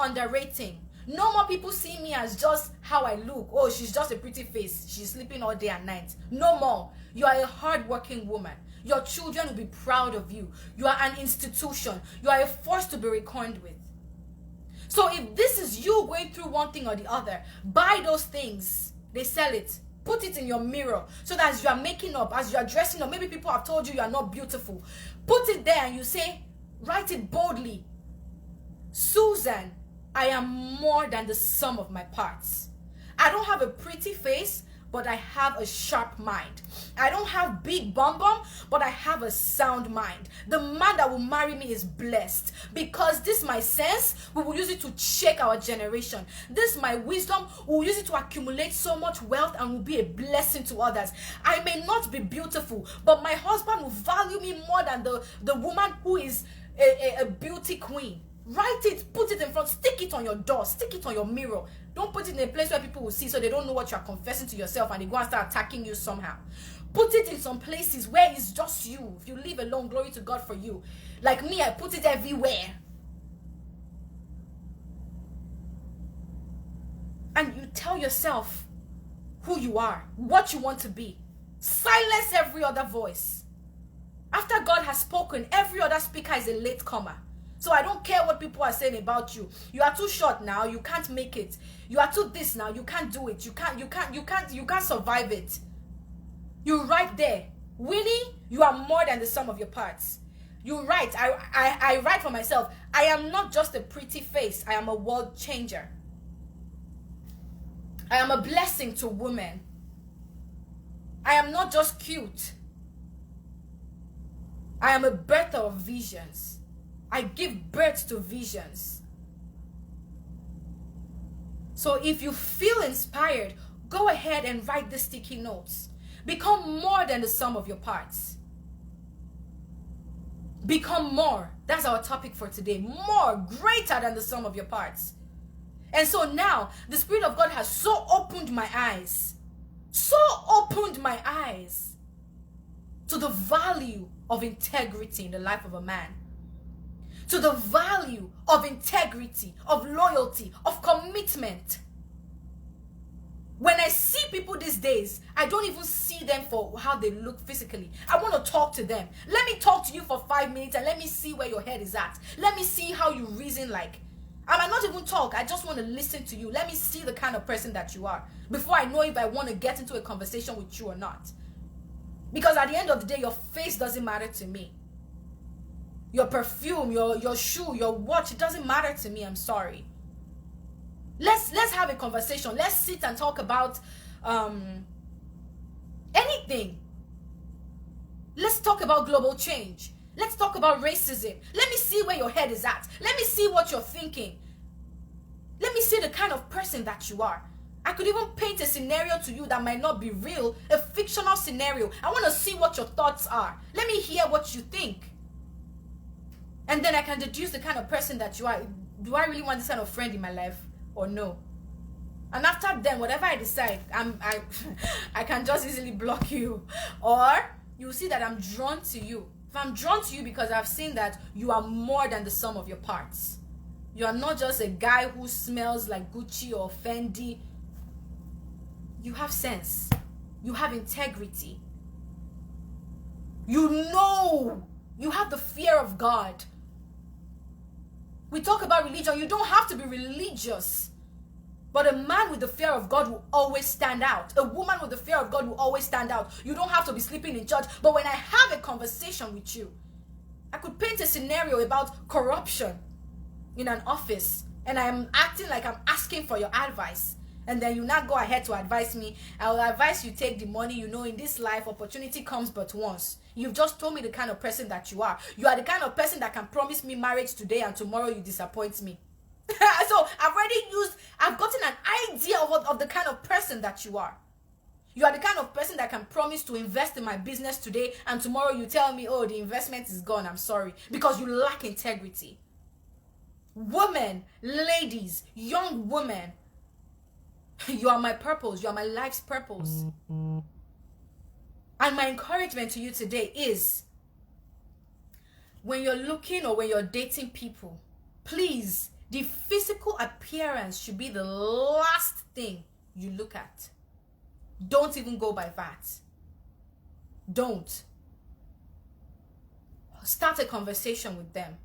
underrating. No more people see me as just how I look. Oh, she's just a pretty face. She's sleeping all day and night. No more. You are a hardworking woman. Your children will be proud of you. You are an institution. You are a force to be reckoned with. So if this is you going through one thing or the other, buy those things. They sell it. Put it in your mirror so that as you are making up, as you are dressing up, maybe people have told you are not beautiful. Put it there and you say, write it boldly. Susan, I am more than the sum of my parts. I don't have a pretty face, but I have a sharp mind. I don't have big bum, but I have a sound mind. The man that will marry me is blessed because this my sense, we will use it to shake our generation. This my wisdom, we will use it to accumulate so much wealth and will be a blessing to others. I may not be beautiful, but my husband will value me more than the woman who is a beauty queen. Write it, put it in front, stick it on your door, stick it on your mirror. Don't put it in a place where people will see so they don't know what you are confessing to yourself and they go and start attacking you somehow. Put it in some places where it's just you. If you live alone, glory to God for you. Like me, I put it everywhere. And you tell yourself who you are, what you want to be. Silence every other voice. After God has spoken, every other speaker is a latecomer. So I don't care what people are saying about you. You are too short now, you can't make it. You are too this now, you can't do it. You can't survive it. You write there, Winnie, you are more than the sum of your parts. You write, I write for myself, I am not just a pretty face, I am a world changer. I am a blessing to women. I am not just cute. I am a birther of visions. I give birth to visions. So if you feel inspired, go ahead and write the sticky notes. Become more than the sum of your parts. Become more. That's our topic for today. More, greater than the sum of your parts. And so now, the Spirit of God has so opened my eyes, to the value of integrity in the life of a man, to the value of integrity, of loyalty, of commitment. When I see people these days, I don't even see them for how they look physically. I want to talk to them. Let me talk to you for 5 minutes and let me see where your head is at. Let me see how you reason like. I might not even talk. I just want to listen to you. Let me see the kind of person that you are before I know if I want to get into a conversation with you or not. Because at the end of the day, your face doesn't matter to me. Your perfume, your shoe, your watch, it doesn't matter to me. I'm sorry. Let's have a conversation. Let's sit and talk about anything. Let's talk about global change. Let's talk about racism. Let me see where your head is at. Let me see what you're thinking. Let me see the kind of person that you are. I could even paint a scenario to you that might not be real, a fictional scenario. I want to see what your thoughts are. Let me hear what you think. And then I can deduce the kind of person that you are. Do I really want this kind of friend in my life or no? And after then, whatever I decide, I can just easily block you. Or you see that I'm drawn to you. If I'm drawn to you because I've seen that you are more than the sum of your parts. You are not just a guy who smells like Gucci or Fendi. You have sense. You have integrity. You know. You have the fear of God. We talk about religion. You don't have to be religious. But a man with the fear of God will always stand out. A woman with the fear of God will always stand out. You don't have to be sleeping in church. But when I have a conversation with you, I could paint a scenario about corruption in an office. And I'm acting like I'm asking for your advice. And then you now go ahead to advise me. I will advise you take the money. You know, in this life, opportunity comes but once. You've just told me the kind of person that you are. You are the kind of person that can promise me marriage today and tomorrow you disappoint me. So I've gotten an idea of the kind of person that you are. You are the kind of person that can promise to invest in my business today and tomorrow you tell me, oh, the investment is gone. I'm sorry. Because you lack integrity. Women, ladies, young women, you are my purpose. You are my life's purpose. And my encouragement to you today is, when you're looking or when you're dating people, please, the physical appearance should be the last thing you look at. Don't even go by that. Don't. Start a conversation with them.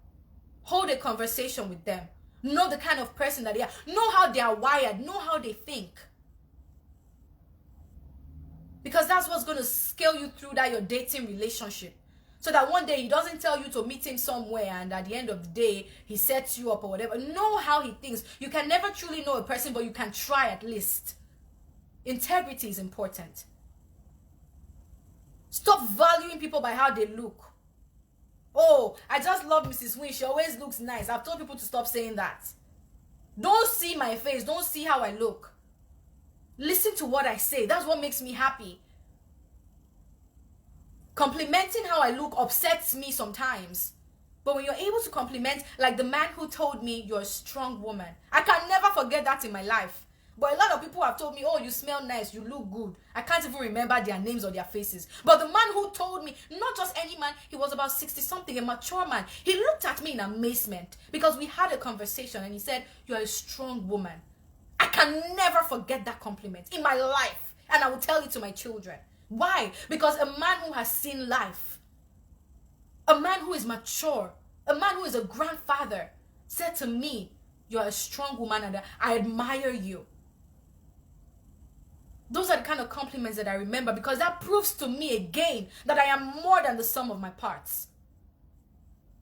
Hold a conversation with them. Know the kind of person that they are. Know how they are wired. Know how they think. Because that's what's going to scale you through that your dating relationship. So that one day he doesn't tell you to meet him somewhere and at the end of the day he sets you up or whatever. Know how he thinks. You can never truly know a person, but you can try at least. Integrity is important. Stop valuing people by how they look. Oh, I just love Mrs. Wynn. She always looks nice. I've told people to stop saying that. Don't see my face. Don't see how I look. Listen to what I say. That's what makes me happy. Complimenting how I look upsets me sometimes. But when you're able to compliment, like the man who told me you're a strong woman, I can never forget that in my life. But a lot of people have told me, oh, you smell nice, you look good. I can't even remember their names or their faces. But the man who told me, not just any man, he was about 60-something, a mature man. He looked at me in amazement because we had a conversation and he said, you're a strong woman. I can never forget that compliment in my life. And I will tell it to my children. Why? Because a man who has seen life, a man who is mature, a man who is a grandfather said to me, you're a strong woman and I admire you. Those are the kind of compliments that I remember because that proves to me again that I am more than the sum of my parts.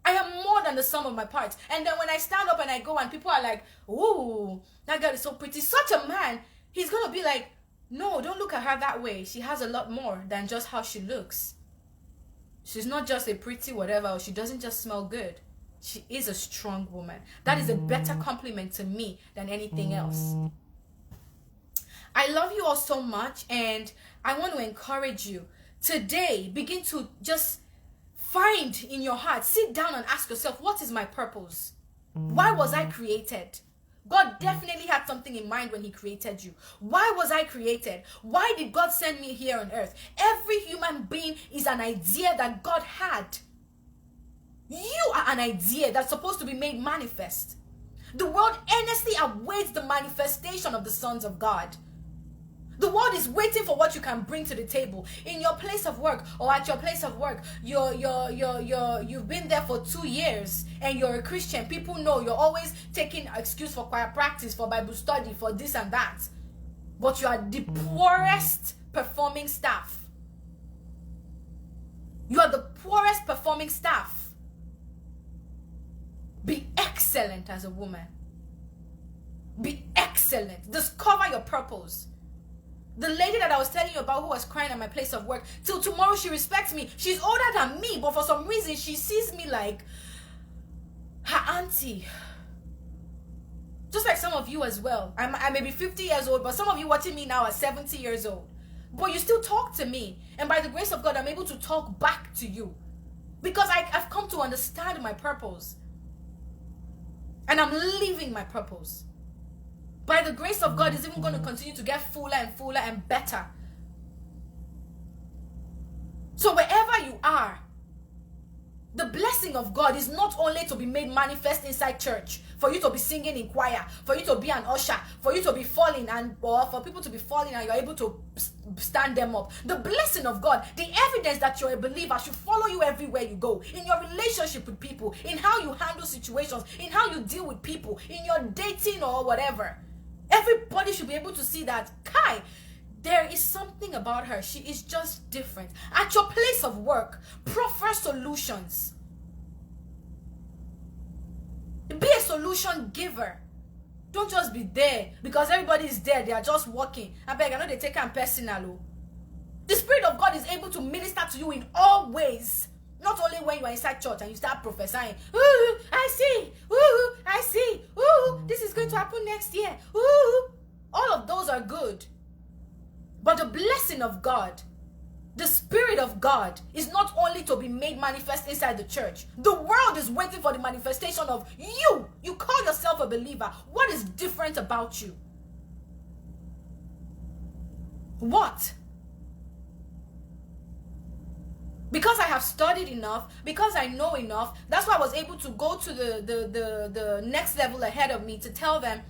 I am more than the sum of my parts. And then when I stand up and I go and people are like, ooh, that girl is so pretty. Such a man, he's going to be like, no, don't look at her that way. She has a lot more than just how she looks. She's not just a pretty whatever, or she doesn't just smell good. She is a strong woman. That is a better compliment to me than anything else. I love you all so much, and I want to encourage you today. Begin to just find in your heart, sit down and ask yourself, what is my purpose? Why was I created? God definitely had something in mind when he created you. Why was I created? Why did God send me here on earth? Every human being is an idea that God had. You are an idea that's supposed to be made manifest. The world earnestly awaits the manifestation of the sons of God. The world is waiting for what you can bring to the table. In your place of work or at your place of work, you've been there for 2 years and you're a Christian. People know you're always taking excuse for choir practice, for Bible study, for this and that. But you are the poorest performing staff. You are the poorest performing staff. Be excellent as a woman. Be excellent. Discover your purpose. The lady that I was telling you about who was crying at my place of work, till tomorrow she respects me. She's older than me, but for some reason she sees me like her auntie. Just like some of you as well. I may be 50 years old, but some of you watching me now are 70 years old. But you still talk to me. And by the grace of God, I'm able to talk back to you. Because I've come to understand my purpose. And I'm living my purpose. By the grace of God, it's even going to continue to get fuller and fuller and better. So wherever you are, the blessing of God is not only to be made manifest inside church, for you to be singing in choir, for you to be an usher, for you to be falling or for people to be falling and you're able to stand them up. The blessing of God, the evidence that you're a believer should follow you everywhere you go. In your relationship with people, in how you handle situations, in how you deal with people, in your dating or whatever. Everybody should be able to see that, Kai, there is something about her. She is just different. At your place of work, proffer solutions. Be a solution giver. Don't just be there because everybody is there. They are just walking. I beg, I know they take them personal. The Spirit of God is able to minister to you in all ways. Not only when you are inside church and you start prophesying. Ooh, I see. Ooh, I see. Ooh, this is going to happen next year. Ooh. All of those are good. But the blessing of God, the Spirit of God, is not only to be made manifest inside the church. The world is waiting for the manifestation of you. You call yourself a believer. What is different about you? What? Because I have studied enough, because I know enough, that's why I was able to go to the next level ahead of me to tell them,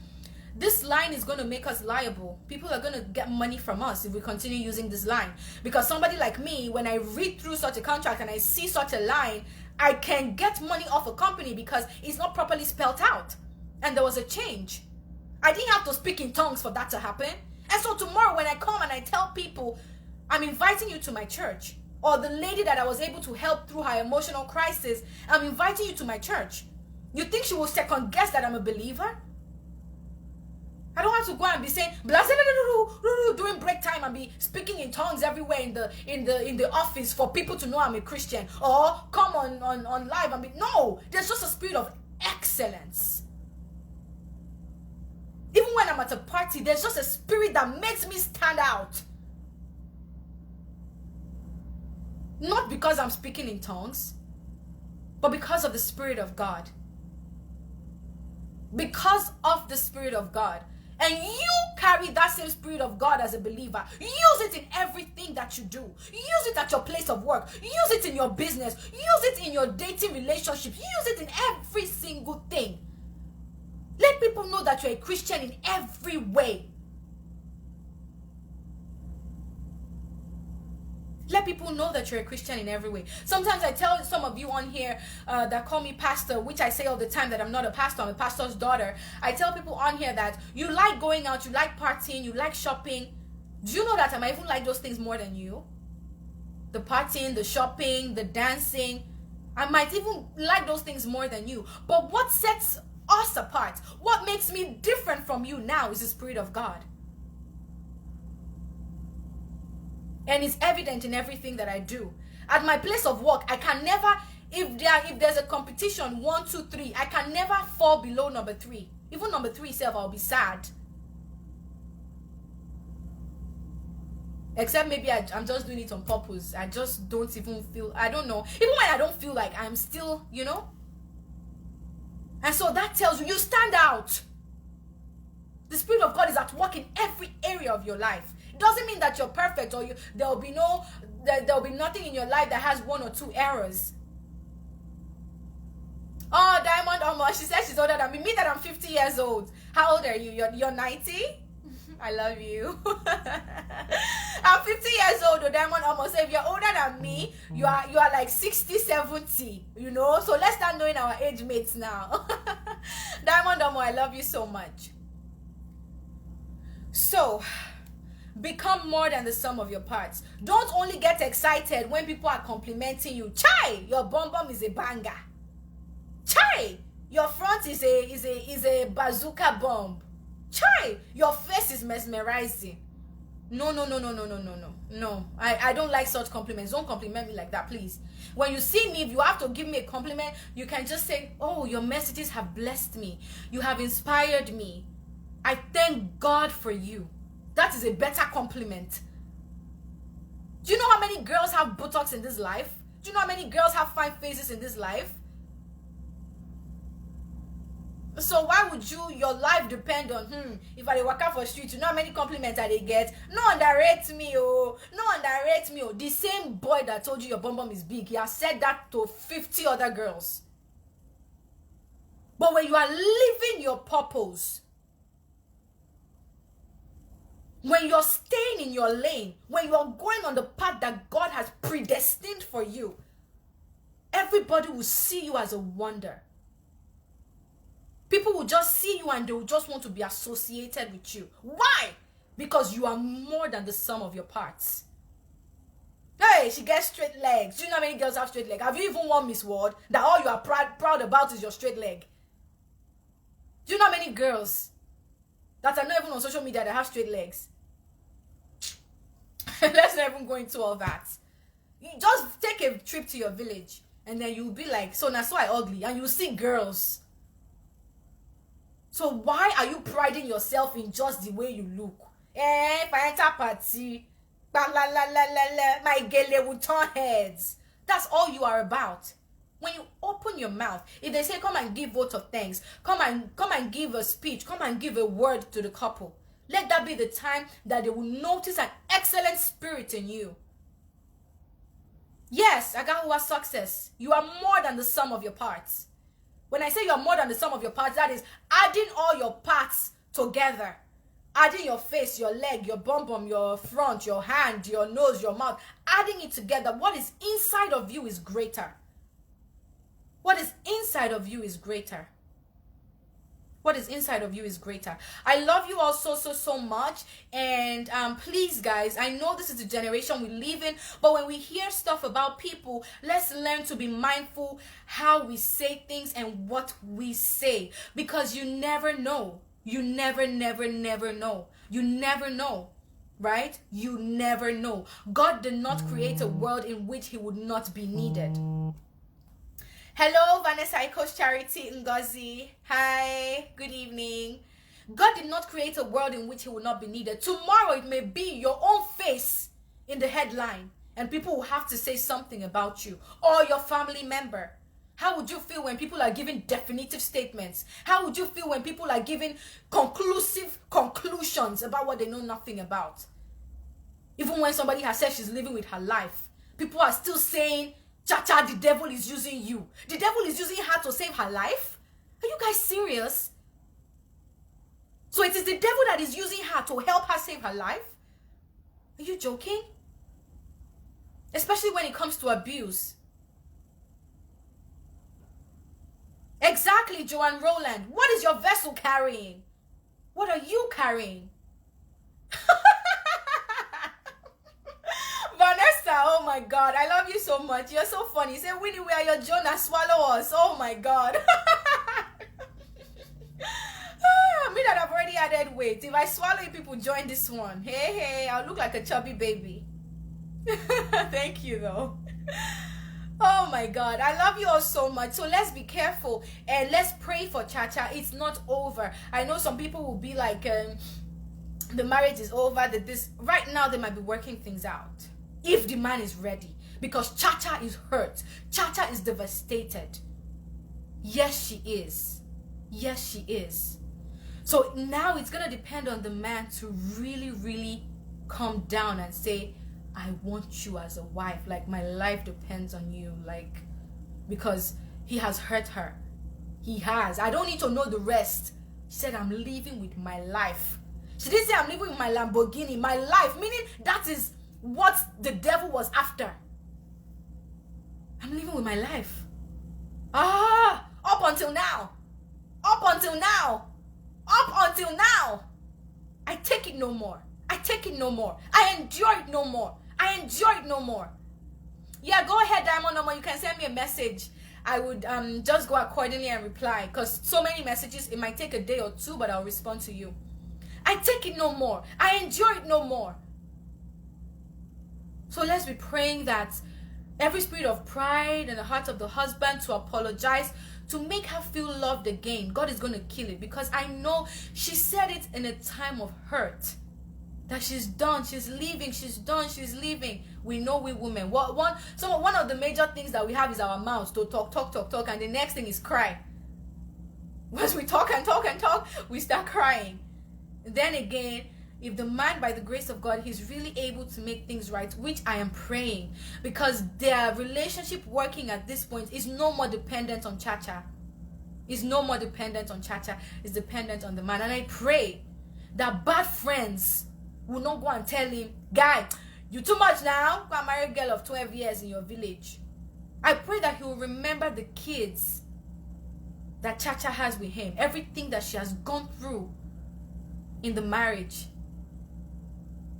this line is going to make us liable. People are going to get money from us if we continue using this line. Because somebody like me, when I read through such a contract and I see such a line, I can get money off a company because it's not properly spelled out. And there was a change. I didn't have to speak in tongues for that to happen. And so tomorrow when I come and I tell people, I'm inviting you to my church, or the lady that I was able to help through her emotional crisis, I'm inviting you to my church. You think she will second guess that I'm a believer? I don't have to go and be saying during break time and be speaking in tongues everywhere in the office for people to know I'm a Christian, or come on live and be no. There's just a spirit of excellence. Even when I'm at a party, there's just a spirit that makes me stand out. Not because I'm speaking in tongues, but because of the Spirit of God. Because of the Spirit of God. And you carry that same Spirit of God as a believer. Use it in everything that you do. Use it at your place of work. Use it in your business. Use it in your dating relationship. Use it in every single thing. Let people know that you're a Christian in every way. Let people know that you're a Christian in every way. Sometimes I tell some of you on here that call me pastor, which I say all the time that I'm not a pastor, I'm a pastor's daughter. I tell people on here that you like going out, you like partying, you like shopping. Do you know that I might even like those things more than you? The partying, the shopping, the dancing. I might even like those things more than you. But what sets us apart, what makes me different from you now, is the Spirit of God. And it's evident in everything that I do. At my place of work, I can never, if there's a competition, 1, 2, 3, I can never fall below number 3. Even number 3 itself, I'll be sad. Except maybe I'm just doing it on purpose. I just don't even feel, I don't know. Even when I don't feel like, I'm still, And so that tells you stand out. The Spirit of God is at work in every area of your life. It doesn't mean that you're perfect or there'll be nothing in your life that has 1 or 2 errors. Oh, Diamond Omo, she says she's older than me. Me that I'm 50 years old. How old are you? You're 90? I love you. I'm 50 years old, Diamond Omo. So if you're older than me, you are like 60, 70, So let's start knowing our age mates now. Diamond Omo, I love you so much. So, become more than the sum of your parts. Don't only get excited when people are complimenting you. Chai, your bum bum is a banger. Chai, your front is a bazooka bomb. Chai, your face is mesmerizing. No. No, I don't like such compliments. Don't compliment me like that, please. When you see me, if you have to give me a compliment, you can just say, oh, your messages have blessed me. You have inspired me. I thank God for you. That is a better compliment. Do you know how many girls have Botox in this life? Do you know how many girls have fine faces in this life? So why would your life depend on, if I walk out for street, you know how many compliments I get? No underrate me, oh. The same boy that told you your bum bum is big, he has said that to 50 other girls. But when you are living your purpose, when you're staying in your lane, when you're going on the path that God has predestined for you, everybody will see you as a wonder. People will just see you and they will just want to be associated with you. Why? Because you are more than the sum of your parts. Hey, she gets straight legs. Do you know how many girls have straight legs? Have you even won Miss World that all you are proud about is your straight leg? Do you know how many girls that are not even on social media that have straight legs? Let's not even go into all that. You just take a trip to your village and then you'll be like, so that's why ugly, and you'll see girls. So why are you priding yourself in just the way you look? If I enter party, my gele will turn heads. That's all you are about. When you open your mouth, if they say come and give vote of thanks, come and give a speech, come and give a word to the couple, let that be the time that they will notice an excellent spirit in you. Yes, Agahuwa success. You are more than the sum of your parts. When I say you are more than the sum of your parts, that is adding all your parts together. Adding your face, your leg, your bum bum, your front, your hand, your nose, your mouth. Adding it together. What is inside of you is greater. What is inside of you is greater. What is inside of you is greater. I love you all so much. And please, guys, I know this is the generation we live in, but when we hear stuff about people, let's learn to be mindful how we say things and what we say. Because you never know. You never know. You never know. Right? You never know. God did not create a world in which he would not be needed. Hello, Vanessa Iko's Charity Ngozi. Hi, good evening. God did not create a world in which he will not be needed. Tomorrow it may be your own face in the headline and people will have to say something about you or your family member. How would you feel when people are giving definitive statements? How would you feel when people are giving conclusive conclusions about what they know nothing about? Even when somebody has said she's living with her life, people are still saying, Chacha, the devil is using you. The devil is using her to save her life? Are you guys serious? So it is the devil that is using her to help her save her life? Are you joking? Especially when it comes to abuse. Exactly, Joanne Rowland. What is your vessel carrying? What are you carrying? Vanessa, oh my God, I love you so much. You're so funny. Say, Winnie, we are your Jonah, swallow us. Oh my God. Me that I've already added weight. If I swallow it, people join this one. Hey, I'll look like a chubby baby. Thank you though. Oh my God, I love you all so much. So let's be careful and let's pray for Chacha. It's not over. I know some people will be like, the marriage is over, that this right now they might be working things out if the man is ready, because Chacha is hurt. Chacha is devastated. Yes, she is. Yes, she is. So now it's gonna depend on the man to really, really calm down and say, I want you as a wife. Like, my life depends on you. Like, because he has hurt her. He has. I don't need to know the rest. She said, I'm leaving with my life. She didn't say I'm leaving with my Lamborghini. My life. Meaning that is what the devil was after. I'm leaving with my life. Up until now. Up until now. Up until now. I take it no more. I take it no more. I endure it no more. I endure it no more. Yeah, go ahead, Diamond Norman. You can send me a message. I would just go accordingly and reply, because so many messages, it might take a day or two, but I'll respond to you. I take it no more. I endure it no more. So let's be praying that every spirit of pride in the heart of the husband to apologize, to make her feel loved again, God is going to kill it, because I know she said it in a time of hurt. That she's done, she's leaving, she's done, she's leaving. We know, we women, one of the major things that we have is our mouths to talk, and the next thing is cry. Once we talk and talk, we start crying. Then again, if the man, by the grace of God, he's really able to make things right, which I am praying, because their relationship working at this point is no more dependent on Chacha. It's no more dependent on Chacha. It's dependent on the man. And I pray that bad friends will not go and tell him, guy, you too much now. Go and marry a girl of 12 years in your village. I pray that he will remember the kids that Chacha has with him, everything that she has gone through in the marriage,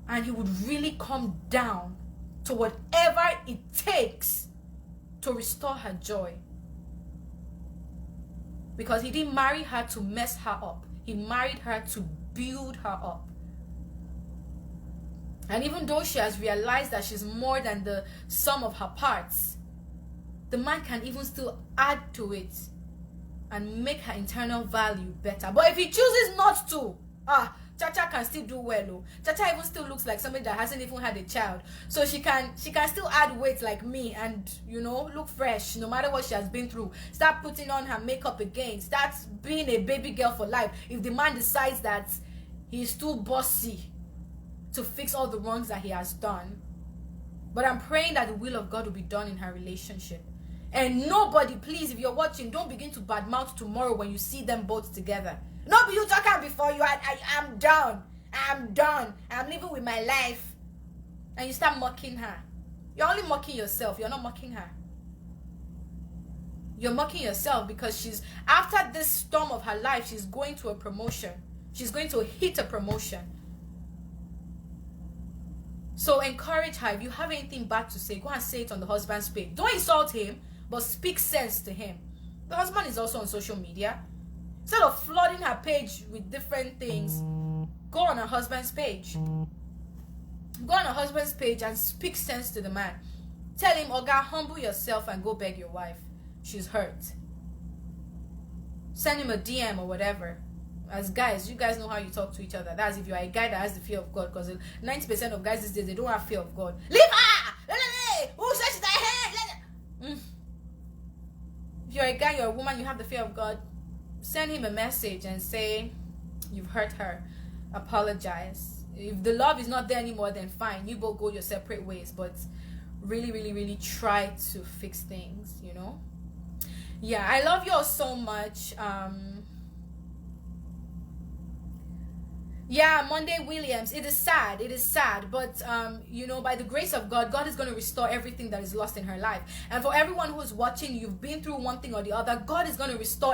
and he would really come down to whatever it takes to restore her joy. Because he didn't marry her to mess her up. He married her to build her up. And even though she has realized that she's more than the sum of her parts, the man can even still add to it and make her internal value better. But if he chooses not to, Chacha can still do well. Oh. Chacha even still looks like somebody that hasn't even had a child. So she can still add weight like me and, look fresh no matter what she has been through. Start putting on her makeup again. Start being a baby girl for life. If the man decides that he's too bossy to fix all the wrongs that he has done. But I'm praying that the will of God will be done in her relationship. And nobody, please, if you're watching, don't begin to badmouth tomorrow when you see them both together. Not be you talking before you. I'm done. I'm done. I'm living with my life. And you start mocking her. You're only mocking yourself. You're not mocking her. You're mocking yourself, because she's, after this storm of her life, she's going to a promotion. She's going to hit a promotion. So encourage her. If you have anything bad to say, go and say it on the husband's page. Don't insult him, but speak sense to him. The husband is also on social media. Instead of flooding her page with different things, go on her husband's page. Go on her husband's page and speak sense to the man. Tell him, Oga, humble yourself and go beg your wife. She's hurt. Send him a DM or whatever. As guys, you guys know how you talk to each other. That's if you are a guy that has the fear of God, because 90% of guys these days, they don't have fear of God. Leave her! Who said she's ahead? If you're a guy, you're a woman, you have the fear of God, send him a message and say you've hurt her. Apologize. If the love is not there anymore, then fine, you both go your separate ways. But really, really, really try to fix things, Yeah, I love you all so much. Yeah, Monday Williams, it is sad, but by the grace of God, God is going to restore everything that is lost in her life. And for everyone who's watching, you've been through one thing or the other, God is going to restore